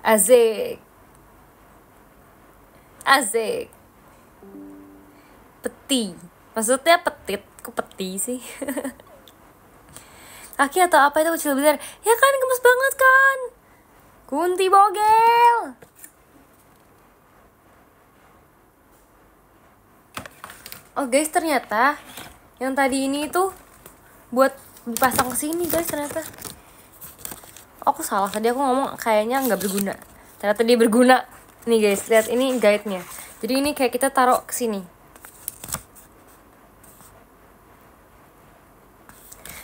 [SPEAKER 1] Asik. Peti. Maksudnya petit. Kok peti sih? Kaki atau apa itu kecil besar? Ya kan, gemes banget kan? Kunti bogel. Oh guys, ternyata yang tadi ini tuh buat dipasang ke sini guys ternyata. Aku salah, tadi aku ngomong kayaknya nggak berguna. Ternyata dia berguna. Nih guys, lihat ini guide-nya. Jadi ini kayak kita taruh ke sini.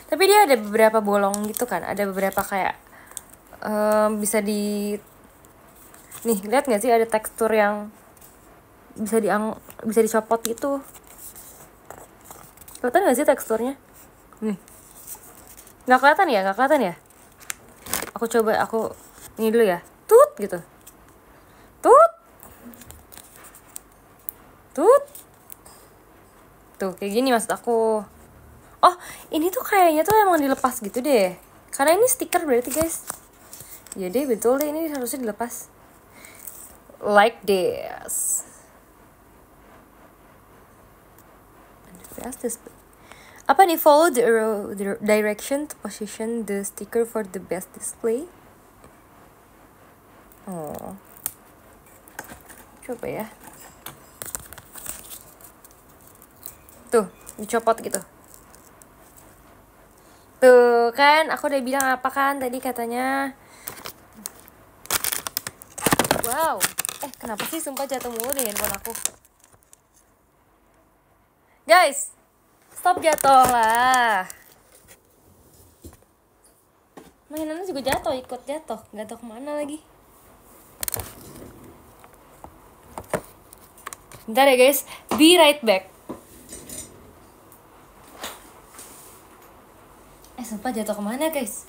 [SPEAKER 1] Tapi dia ada beberapa bolong gitu kan. Ada beberapa kayak bisa di. Nih, lihat nggak sih ada tekstur yang bisa dicopot gitu. Kelihatan nggak sih teksturnya? Nih. Nggak kelihatan ya? Aku coba, aku ini dulu ya. Tut gitu. Tut. Tut. Tuh, kayak gini maksud aku. Oh, ini tuh kayaknya tuh emang dilepas gitu deh. Karena ini stiker berarti, guys. Ya deh, betul deh, ini harusnya dilepas. Like this. Apa nih? Follow the arrow direction to position the sticker for the best display. Oh. Coba ya. Tuh, dicopot gitu. Tuh kan, aku udah bilang apa kan tadi katanya. Wow. Kenapa sih sumpah jatuh mulu nih handphone aku. Guys, stop jatuh lah. Mainannya juga jatuh, ikut jatuh. Gak tau kemana lagi. Bentar ya guys, be right back. Sumpah jatuh kemana guys?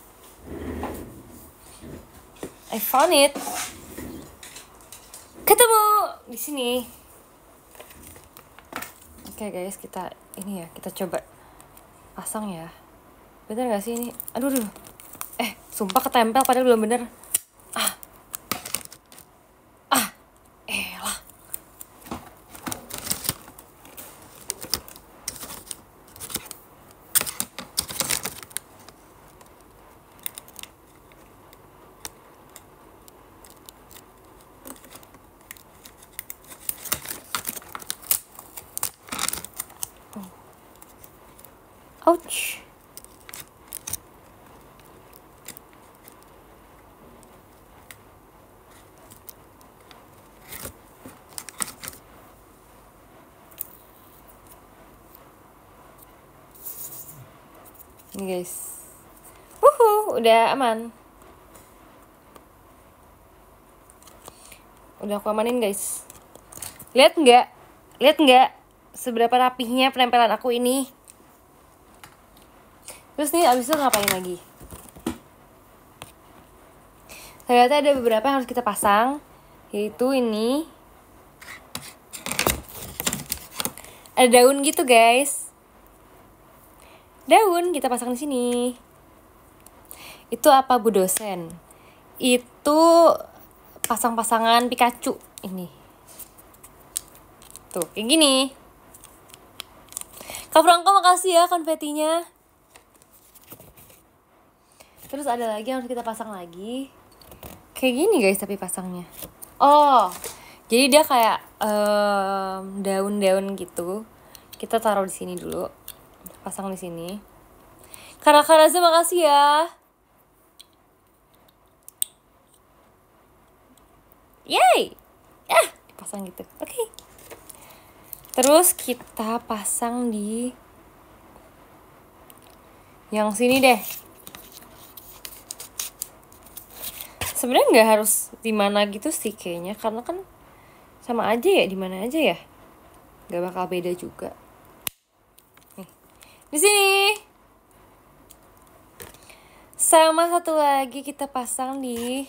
[SPEAKER 1] I found it. Ketemu di sini. Oke guys, kita ini ya, kita coba pasang ya. Bener gak sih ini? Aduh. Sumpah ketempel padahal belum bener. Elah. Ouch. Ini guys. Udah aman. Udah aku amanin guys. Lihat nggak? Seberapa rapihnya penempelan aku ini. Terus nih abis itu ngapain lagi? Ternyata ada beberapa yang harus kita pasang. Yaitu ini. Ada daun gitu guys. Daun kita pasang di sini. Itu apa Bu dosen? Itu pasang-pasangan Pikachu ini. Tuh, kayak gini. Kak Franco makasih ya konfetinya. Terus ada lagi yang harus kita pasang lagi. Kayak gini guys tapi pasangnya. Oh, jadi dia kayak daun-daun gitu. Kita taruh di sini dulu. Pasang di sini. Karaza makasih ya. Yay! Dipasang gitu. Oke. Terus kita pasang di yang sini deh. Sebenarnya nggak harus di mana gitu sih kayaknya, karena kan sama aja ya, di mana aja ya. Nggak bakal beda juga. Nih, di sini. Sama satu lagi kita pasang di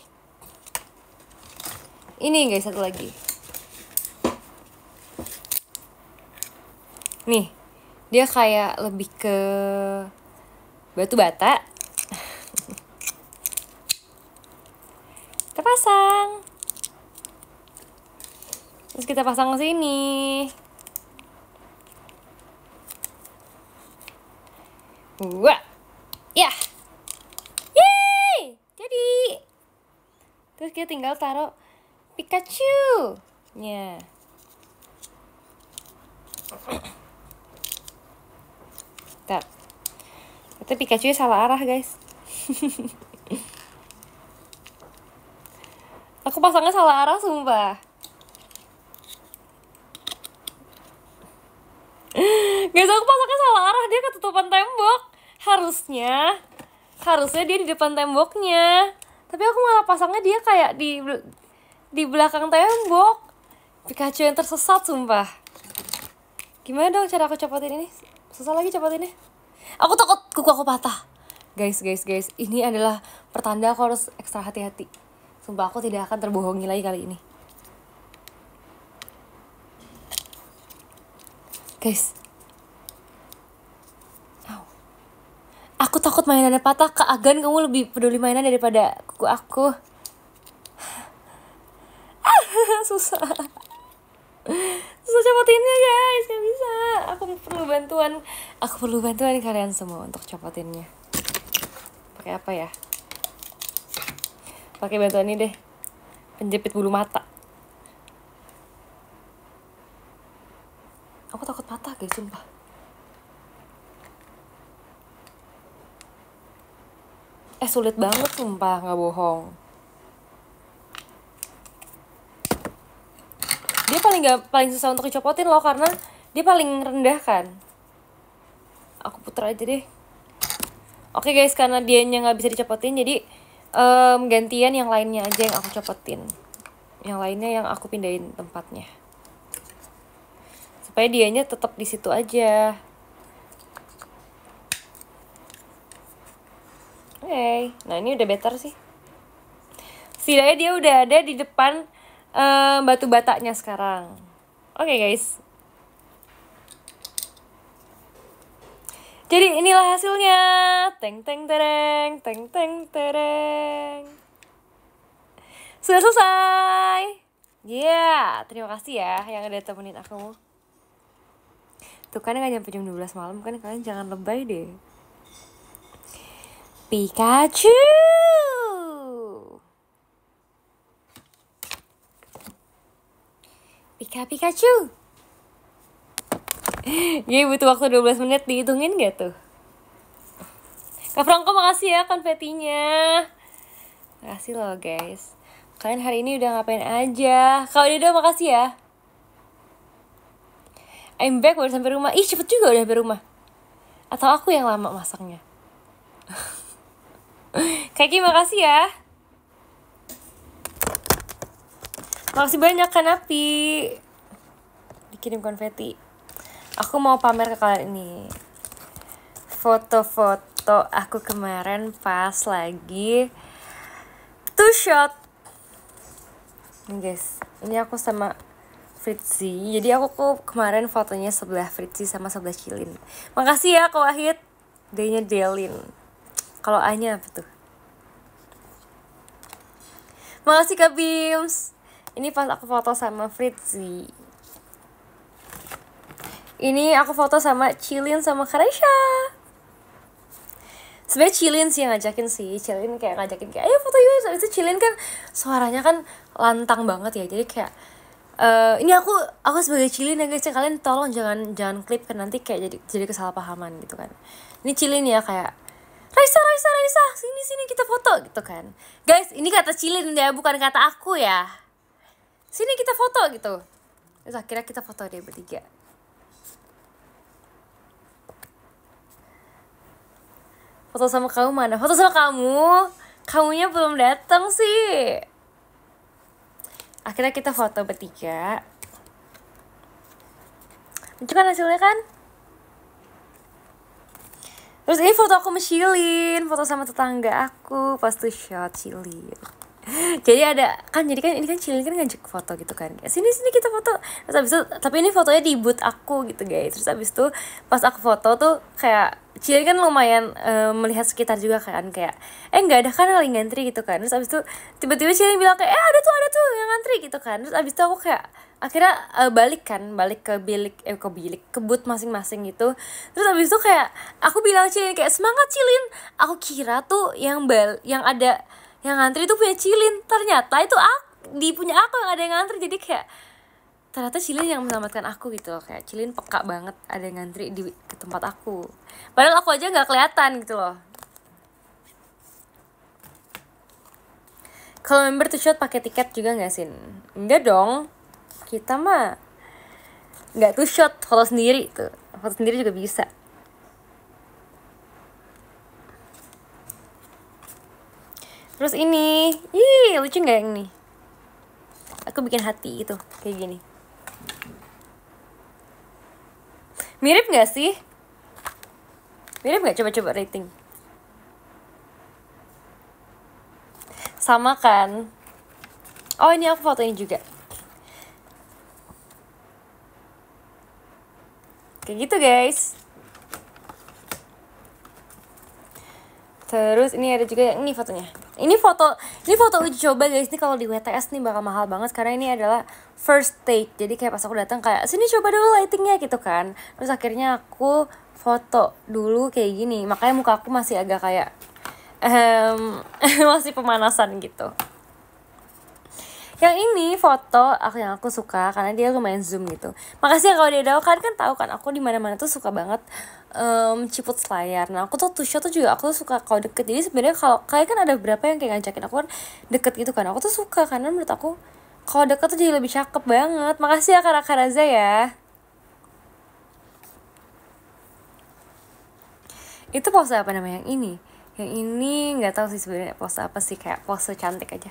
[SPEAKER 1] ini guys, satu lagi. Nih, dia kayak lebih ke batu bata. Kita pasang. Terus kita pasang ke sini. Wah. Ya. Yeay! Jadi. Terus kita tinggal taruh Pikachu-nya. Bentar. Tapi Pikachu salah arah guys. Aku pasangnya salah arah sumpah. Guys, aku pasangnya salah arah, dia ketutupan tembok. Harusnya dia di depan temboknya. Tapi aku malah pasangnya dia kayak di belakang tembok. Pikachu yang tersesat sumpah. Gimana dong cara aku copotin ini? Susah lagi copotinnya. Aku takut kuku aku patah. Guys, ini adalah pertanda aku harus ekstra hati-hati. Sumpah aku tidak akan terbohongi lagi kali ini. Guys. Aku takut mainannya patah. Kak Agan, kamu lebih peduli mainan daripada kuku aku. Susah copotinnya guys, gak bisa. Aku perlu bantuan kalian semua untuk copotinnya. Pakai apa ya? Pakai bantuan ini deh, penjepit bulu mata. Aku takut patah guys, sumpah. Sulit banget sumpah, gak bohong. Dia paling susah untuk dicopotin loh, karena dia paling rendah kan. Aku puter aja deh. Oke guys, karena dianya gak bisa dicopotin, jadi gantian yang lainnya aja yang aku copotin. Yang lainnya yang aku pindahin tempatnya, supaya dianya tetap di situ aja. Oke, nah ini udah better sih. Setidaknya dia udah ada di depan batu batanya sekarang. Oke guys. Jadi inilah hasilnya. Teng teng tereng, teng teng tereng. Sudah selesai. Terima kasih ya yang udah temenin aku. Tuh kan gak nyampe jam 12 malam kan, kalian jangan lebay deh. Pikachu. Pikachu. Butuh waktu 12 menit, dihitungin gak tuh? Kak Franco makasih ya konfetinya. Makasih loh guys. Kalian hari ini udah ngapain aja? Kak Dedo makasih ya. I'm back, baru sampai rumah. Ih cepet juga udah sampai rumah. Atau aku yang lama masaknya? Kaki makasih ya. Makasih banyak kan Api, dikirim konfeti. Aku mau pamer ke kalian ini foto-foto aku kemarin pas lagi two shot. Nih guys, ini aku sama Fritzy. Jadi aku kemarin fotonya sebelah Fritzy sama sebelah Cilin. Makasih ya Kak Wahid. D-nya Delin. Kalau A-nya apa tuh? Makasih Kak Bims. Ini pas aku foto sama Fritzy. Ini aku foto sama Cilin sama Karesha. Sebenarnya Cilin sih yang ngajakin sih. Cilin kayak ngajakin kayak ayo foto yuk. Soalnya itu Cilin kan suaranya kan lantang banget ya. Jadi kayak ini aku sebagai Cilin ya guys, kalian tolong jangan klip kan, nanti kayak jadi kesalahpahaman gitu kan. Ini Cilin ya kayak Raisa sini kita foto gitu kan. Guys, ini kata Cilin ya, bukan kata aku ya. Sini kita foto gitu. Terus akhirnya kita foto deh bertiga. Foto sama kamu mana? Foto sama kamu? Kamunya belum datang sih. Akhirnya kita foto bertiga. Lucu kan hasilnya kan? Terus ini foto aku sama Cilin, foto sama tetangga aku pas tuh shot Cilin. Jadi ini kan Cilin kan ngajak foto gitu kan. Sini kita foto. Terus abis itu, tapi ini fotonya di booth aku gitu guys. Terus abis itu pas aku foto tuh kayak Cilin kan lumayan melihat sekitar juga kan, kayak nggak ada kan lagi ngantri gitu kan. Terus abis itu tiba-tiba Cilin bilang kayak ada tuh yang ngantri gitu kan. Terus abis itu aku kayak akhirnya balik ke booth masing-masing gitu. Terus abis itu kayak aku bilang Cilin kayak semangat Cilin. Aku kira tuh yang ada yang ngantri itu punya Cilin, ternyata itu punya aku yang ada yang ngantri. Jadi kayak ternyata Cilin yang menyelamatkan aku gitu loh. Kayak Cilin peka banget ada yang ngantri di tempat aku, padahal aku aja nggak kelihatan gitu loh. Kalau member to shot pakai tiket juga nggak sih? Enggak dong, kita mah nggak to shot, foto sendiri tuh, foto sendiri juga bisa. Terus ini, lucu nggak yang ini? Aku bikin hati gitu, kayak gini. Mirip nggak sih? Mirip nggak? Coba rating. Sama kan? Oh ini aku foto ini juga. Kayak gitu guys. Terus ini ada juga yang ini fotonya. Ini foto uji coba guys. Ini kalau di WTS nih bakal mahal banget karena ini adalah first take. Jadi kayak pas aku datang kayak sini coba dulu lightingnya gitu kan. Terus akhirnya aku foto dulu kayak gini. Makanya muka aku masih agak kayak masih pemanasan gitu. Yang ini foto yang aku suka karena dia lumayan zoom gitu. Makasih ya kalau dia tahu, kalian kan tahu kan aku di mana-mana tuh suka banget ciput layar. Nah aku tuh shot tuh juga aku tuh suka kalau deket. Jadi sebenarnya kalau kalian kan ada beberapa yang kayak ngajakin aku kan deket gitu kan. Aku tuh suka karena menurut aku kalau deket tuh jadi lebih cakep banget. Makasih ya Kak Raza ya. Itu pose apa namanya yang ini? Yang ini nggak tahu sih sebenarnya pose apa sih, kayak pose cantik aja.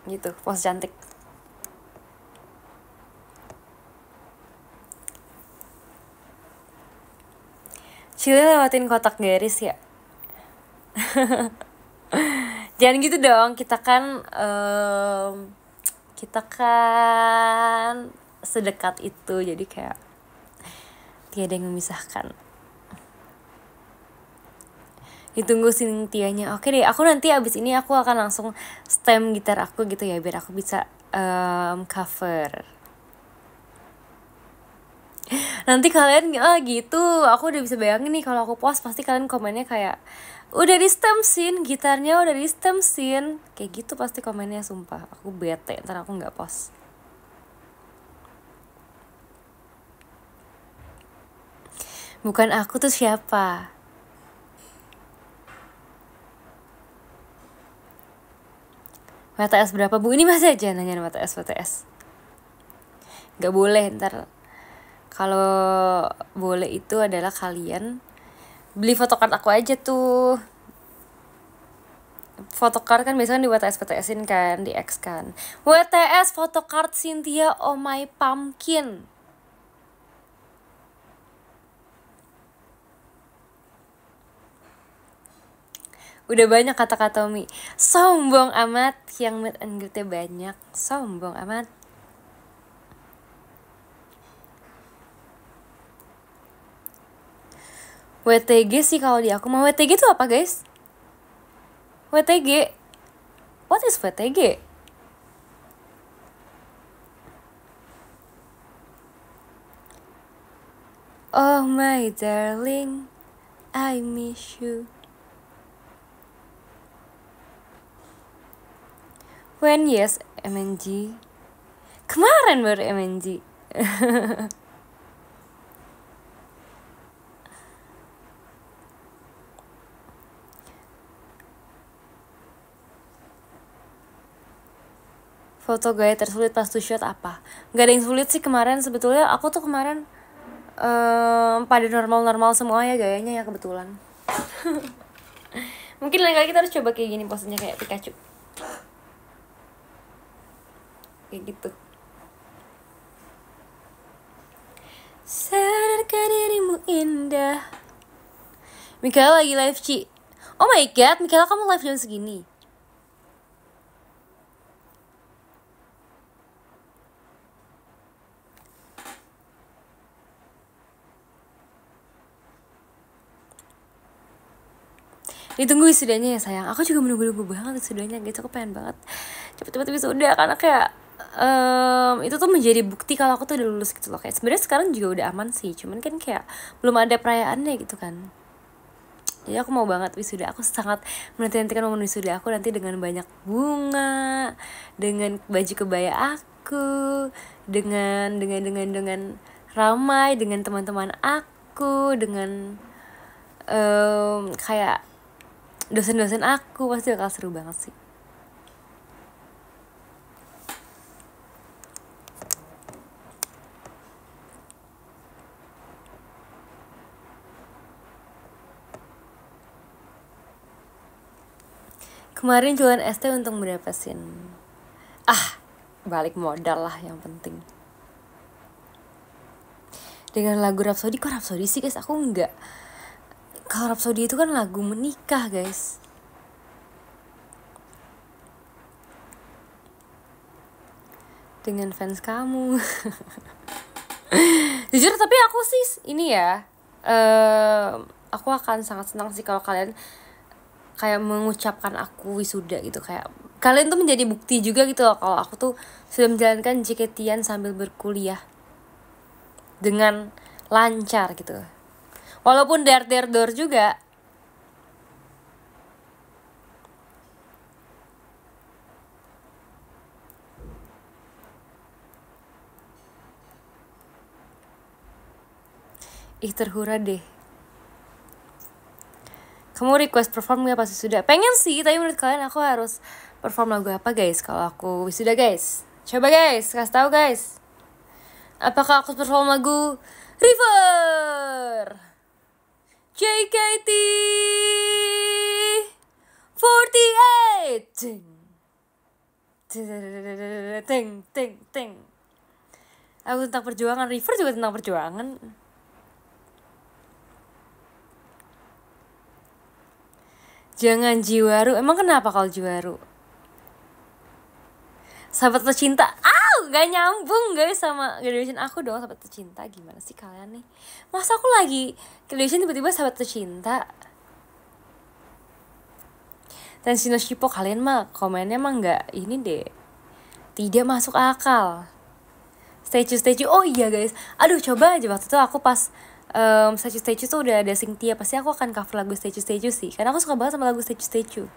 [SPEAKER 1] Gitu, pose cantik. Cile lewatin kotak garis ya. Jangan gitu dong, kita kan sedekat itu, jadi kayak tiada yang memisahkan. Ditunggu Cynthia-nya. Oke deh, aku nanti abis ini aku akan langsung stem gitar aku gitu ya, biar aku bisa cover. Nanti kalian gitu, aku udah bisa bayangin nih kalau aku post pasti kalian komennya kayak udah di stem scene, gitarnya udah di stem scene, kayak gitu pasti komennya, sumpah aku bete ntar aku nggak post. Bukan aku tuh siapa? WTS berapa bu? Ini masih aja nanya WTS. Gak boleh, ntar kalau boleh itu adalah kalian beli photocard aku aja tuh. Photocard kan biasanya di WTS-in kan, di X kan. WTS photocard Cynthia Oh My Pumpkin. Udah banyak kata-kata Umi. Sombong amat, yang meet and greet-nya banyak. Sombong amat. WTG sih kalau di aku. Mau WTG tuh apa guys? WTG? What is WTG? Oh my darling, I miss you. When yes, MNG. Kemarin baru MNG. Foto gaya tersulit pas to shot apa? Gak ada yang sulit sih kemarin. Sebetulnya aku tuh kemarin pada normal-normal semua ya gayanya ya, kebetulan. Mungkin lain kali kita harus coba kayak gini posenya, kayak Pikachu. Kayak gitu. Sadarkan dirimu indah. Mikaela lagi live Ci. Oh my god, Mikaela kamu live jam segini? Ditunggu wisudanya ya sayang. Aku juga menunggu-nunggu banget wisudanya gitu. Aku pengen banget cepet-cepet wisuda karena kayak itu tuh menjadi bukti kalau aku tuh udah lulus gitu loh. Kayak sebenarnya sekarang juga udah aman sih, cuman kan kayak belum ada perayaannya gitu kan. Jadi aku mau banget wisuda. Aku sangat menanti-nantikan momen wisuda aku nanti dengan banyak bunga, dengan baju kebaya aku, dengan ramai, dengan teman-teman aku, dengan kayak dosen-dosen aku. Pasti bakal seru banget sih. Kemarin jualan ST untuk berapa sin? Balik modal lah yang penting. Dengan lagu Rhapsody. Kok Rhapsody sih guys? Aku enggak. Kalau Rhapsody itu kan lagu menikah guys. dengan fans kamu. Jujur tapi aku sih ini ya, aku akan sangat senang sih kalau kalian kayak mengucapkan aku wisuda gitu, kayak kalian tuh menjadi bukti juga gitu loh kalau aku tuh sudah menjalankan JKT-an sambil berkuliah dengan lancar gitu, walaupun der juga. Ih terhura deh. Kamu request perform gak pas wisuda? Pengen sih, tapi menurut kalian aku harus perform lagu apa guys kalau aku wisuda guys? Coba guys, kasih tahu guys. Apakah aku perform lagu River, JKT 48, ting. Aku tentang perjuangan, River juga tentang perjuangan. Jangan Jiwaru. Emang kenapa kalau Jiwaru? Sahabat tercinta. Gak nyambung guys sama graduation aku dong. Sahabat tercinta. Gimana sih kalian nih? Masa aku lagi graduation tiba-tiba sahabat tercinta? Tenshi no Shippo, kalian mah komennya mah gak ini deh. Tidak masuk akal. Statue. Oh iya guys. Aduh coba aja waktu itu aku pas statue tuh udah ada Singtia, pasti aku akan cover lagu statue sih, karena aku suka banget sama lagu statue.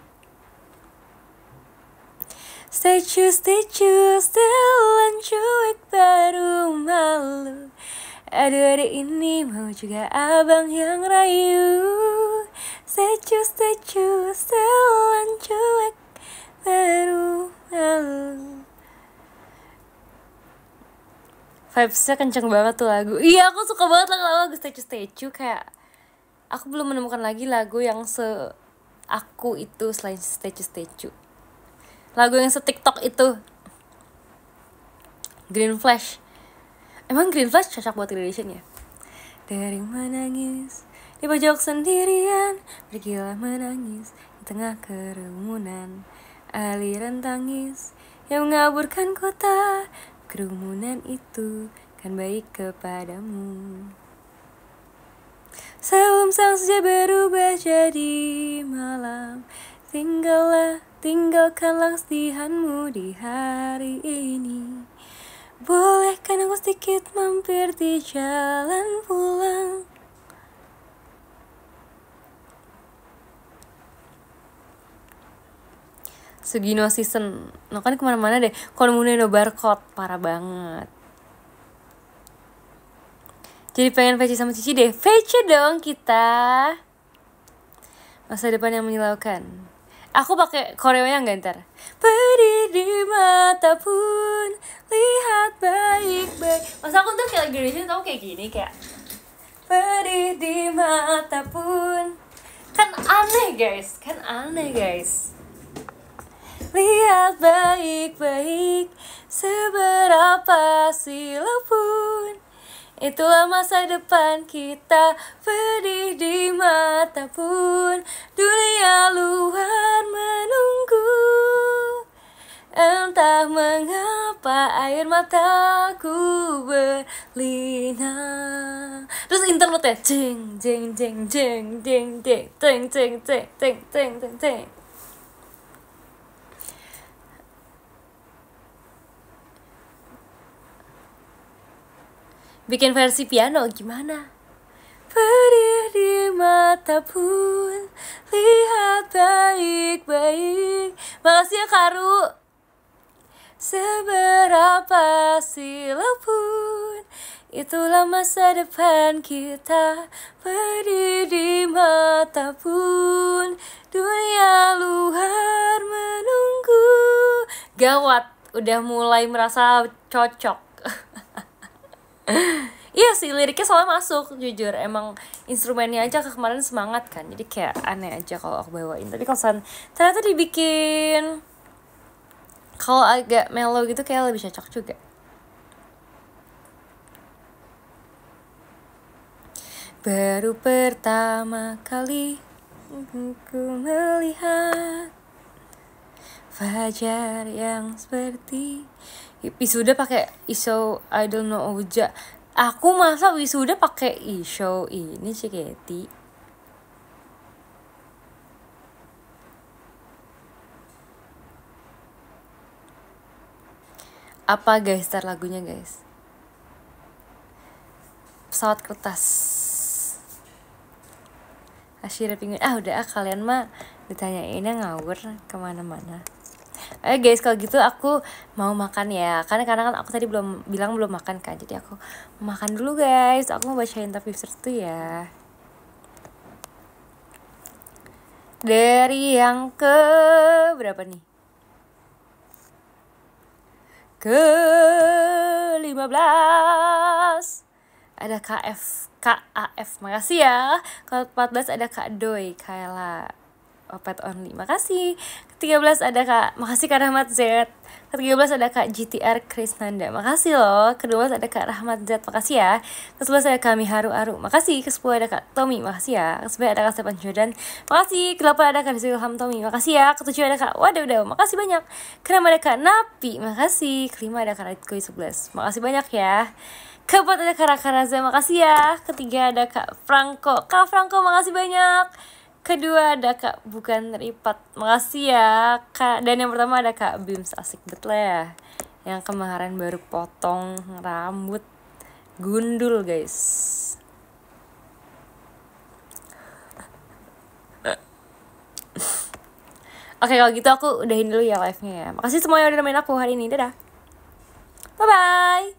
[SPEAKER 1] Statue setelan cuek baru malu. Aduh ini mau juga abang yang rayu. Statue setelan cuek baru malu. Vibesnya kenceng banget tuh lagu. Iya aku suka banget lagu statue. Kayak aku belum menemukan lagi lagu yang aku itu selain statue. Lagu yang TikTok itu Green Flash. Emang Green Flash cocok buat graduation ya? Dari menangis di pojok sendirian, pergilah menangis di tengah kerumunan. Aliran tangis yang mengaburkan kota, kerumunan itu kan baik kepadamu. Sebelum sang senja berubah jadi malam, tinggalkanlah kesedihanmu di hari ini. Bolehkan aku sedikit mampir di jalan pulang. Sugino season, no kan kemana-mana deh. Konmune no barcode, parah banget. Jadi pengen VC sama Cici deh. VC dong kita. Masa depan yang menyilaukan. Aku pakai koreonya nggak ntar? Pedih di mata pun lihat baik-baik. Masa aku tuh kayak graduation tau kayak gini, kayak pedih di mata pun. Kan aneh guys. Lihat baik-baik, seberapa silau pun, itulah masa depan kita. Pedih di mata pun dunia luar menunggu. Entah mengapa air mataku berlinang. Terus interlude-nya jeng. Bikin versi piano gimana? Pedih di mata pun lihat baik-baik. Makasih ya Karu. Seberapa silau pun, itulah masa depan kita. Pedih di mata pun dunia luar menunggu. Gawat, udah mulai merasa cocok. Iya sih, liriknya soalnya masuk, jujur. Emang instrumennya aja kemarin semangat kan, jadi kayak aneh aja kalau aku bawain. Tapi kalau ternyata dibikin kalau agak mellow gitu kayak lebih cocok juga. Baru pertama kali ku melihat fajar yang seperti Wisuda pakai iso I don't know Uja. Aku masa wisuda pakai iso ini sih Keti. Apa guys, tar lagunya guys. Pesawat kertas. Asyira pingin. Udah kalian mah ditanyainnya ngawur kemana-mana. Guys, kalau gitu aku mau makan ya. Karena kan aku tadi belum makan kan. Jadi aku makan dulu guys. Aku mau bacain top user tuh ya. Dari yang ke berapa nih? Ke 15. Ada KAF. Makasih ya. Kalau 14 ada Kak Doi, Kayla. Opet only, makasih. Ke-13 ada Kak, makasih Kak Rahmat Z. Ke-13 ada Kak GTR Krisnanda, makasih loh. Ke-12 ada Kak Rahmat Z, makasih ya. Ke-11 ada Kak Miharu Aru, makasih. Ke-10 ada Kak Tommy, makasih ya. Ke-11 ada Kak Stepan Jordan, makasih. Ke-8 ada Kak Ilham Tommy, makasih ya. Ke-7 ada Kak Wadaw, makasih banyak. Ke-6 ada Kak Napi, makasih. Ke-5 ada Kak Raitkoy 11, makasih banyak ya. Ke-4 ada Kak Raka Raza, makasih ya. Ke-3 ada Kak Franco, Kak Franco makasih banyak. Kedua ada Kak Bukan Ripat, makasih ya Kak. Dan yang pertama ada Kak Bims, asik betul ya. Yang kemarin baru potong rambut gundul guys. Oke, kalau gitu aku udahin dulu ya live-nya ya. Makasih semuanya udah nemenin aku hari ini, dadah. Bye-bye.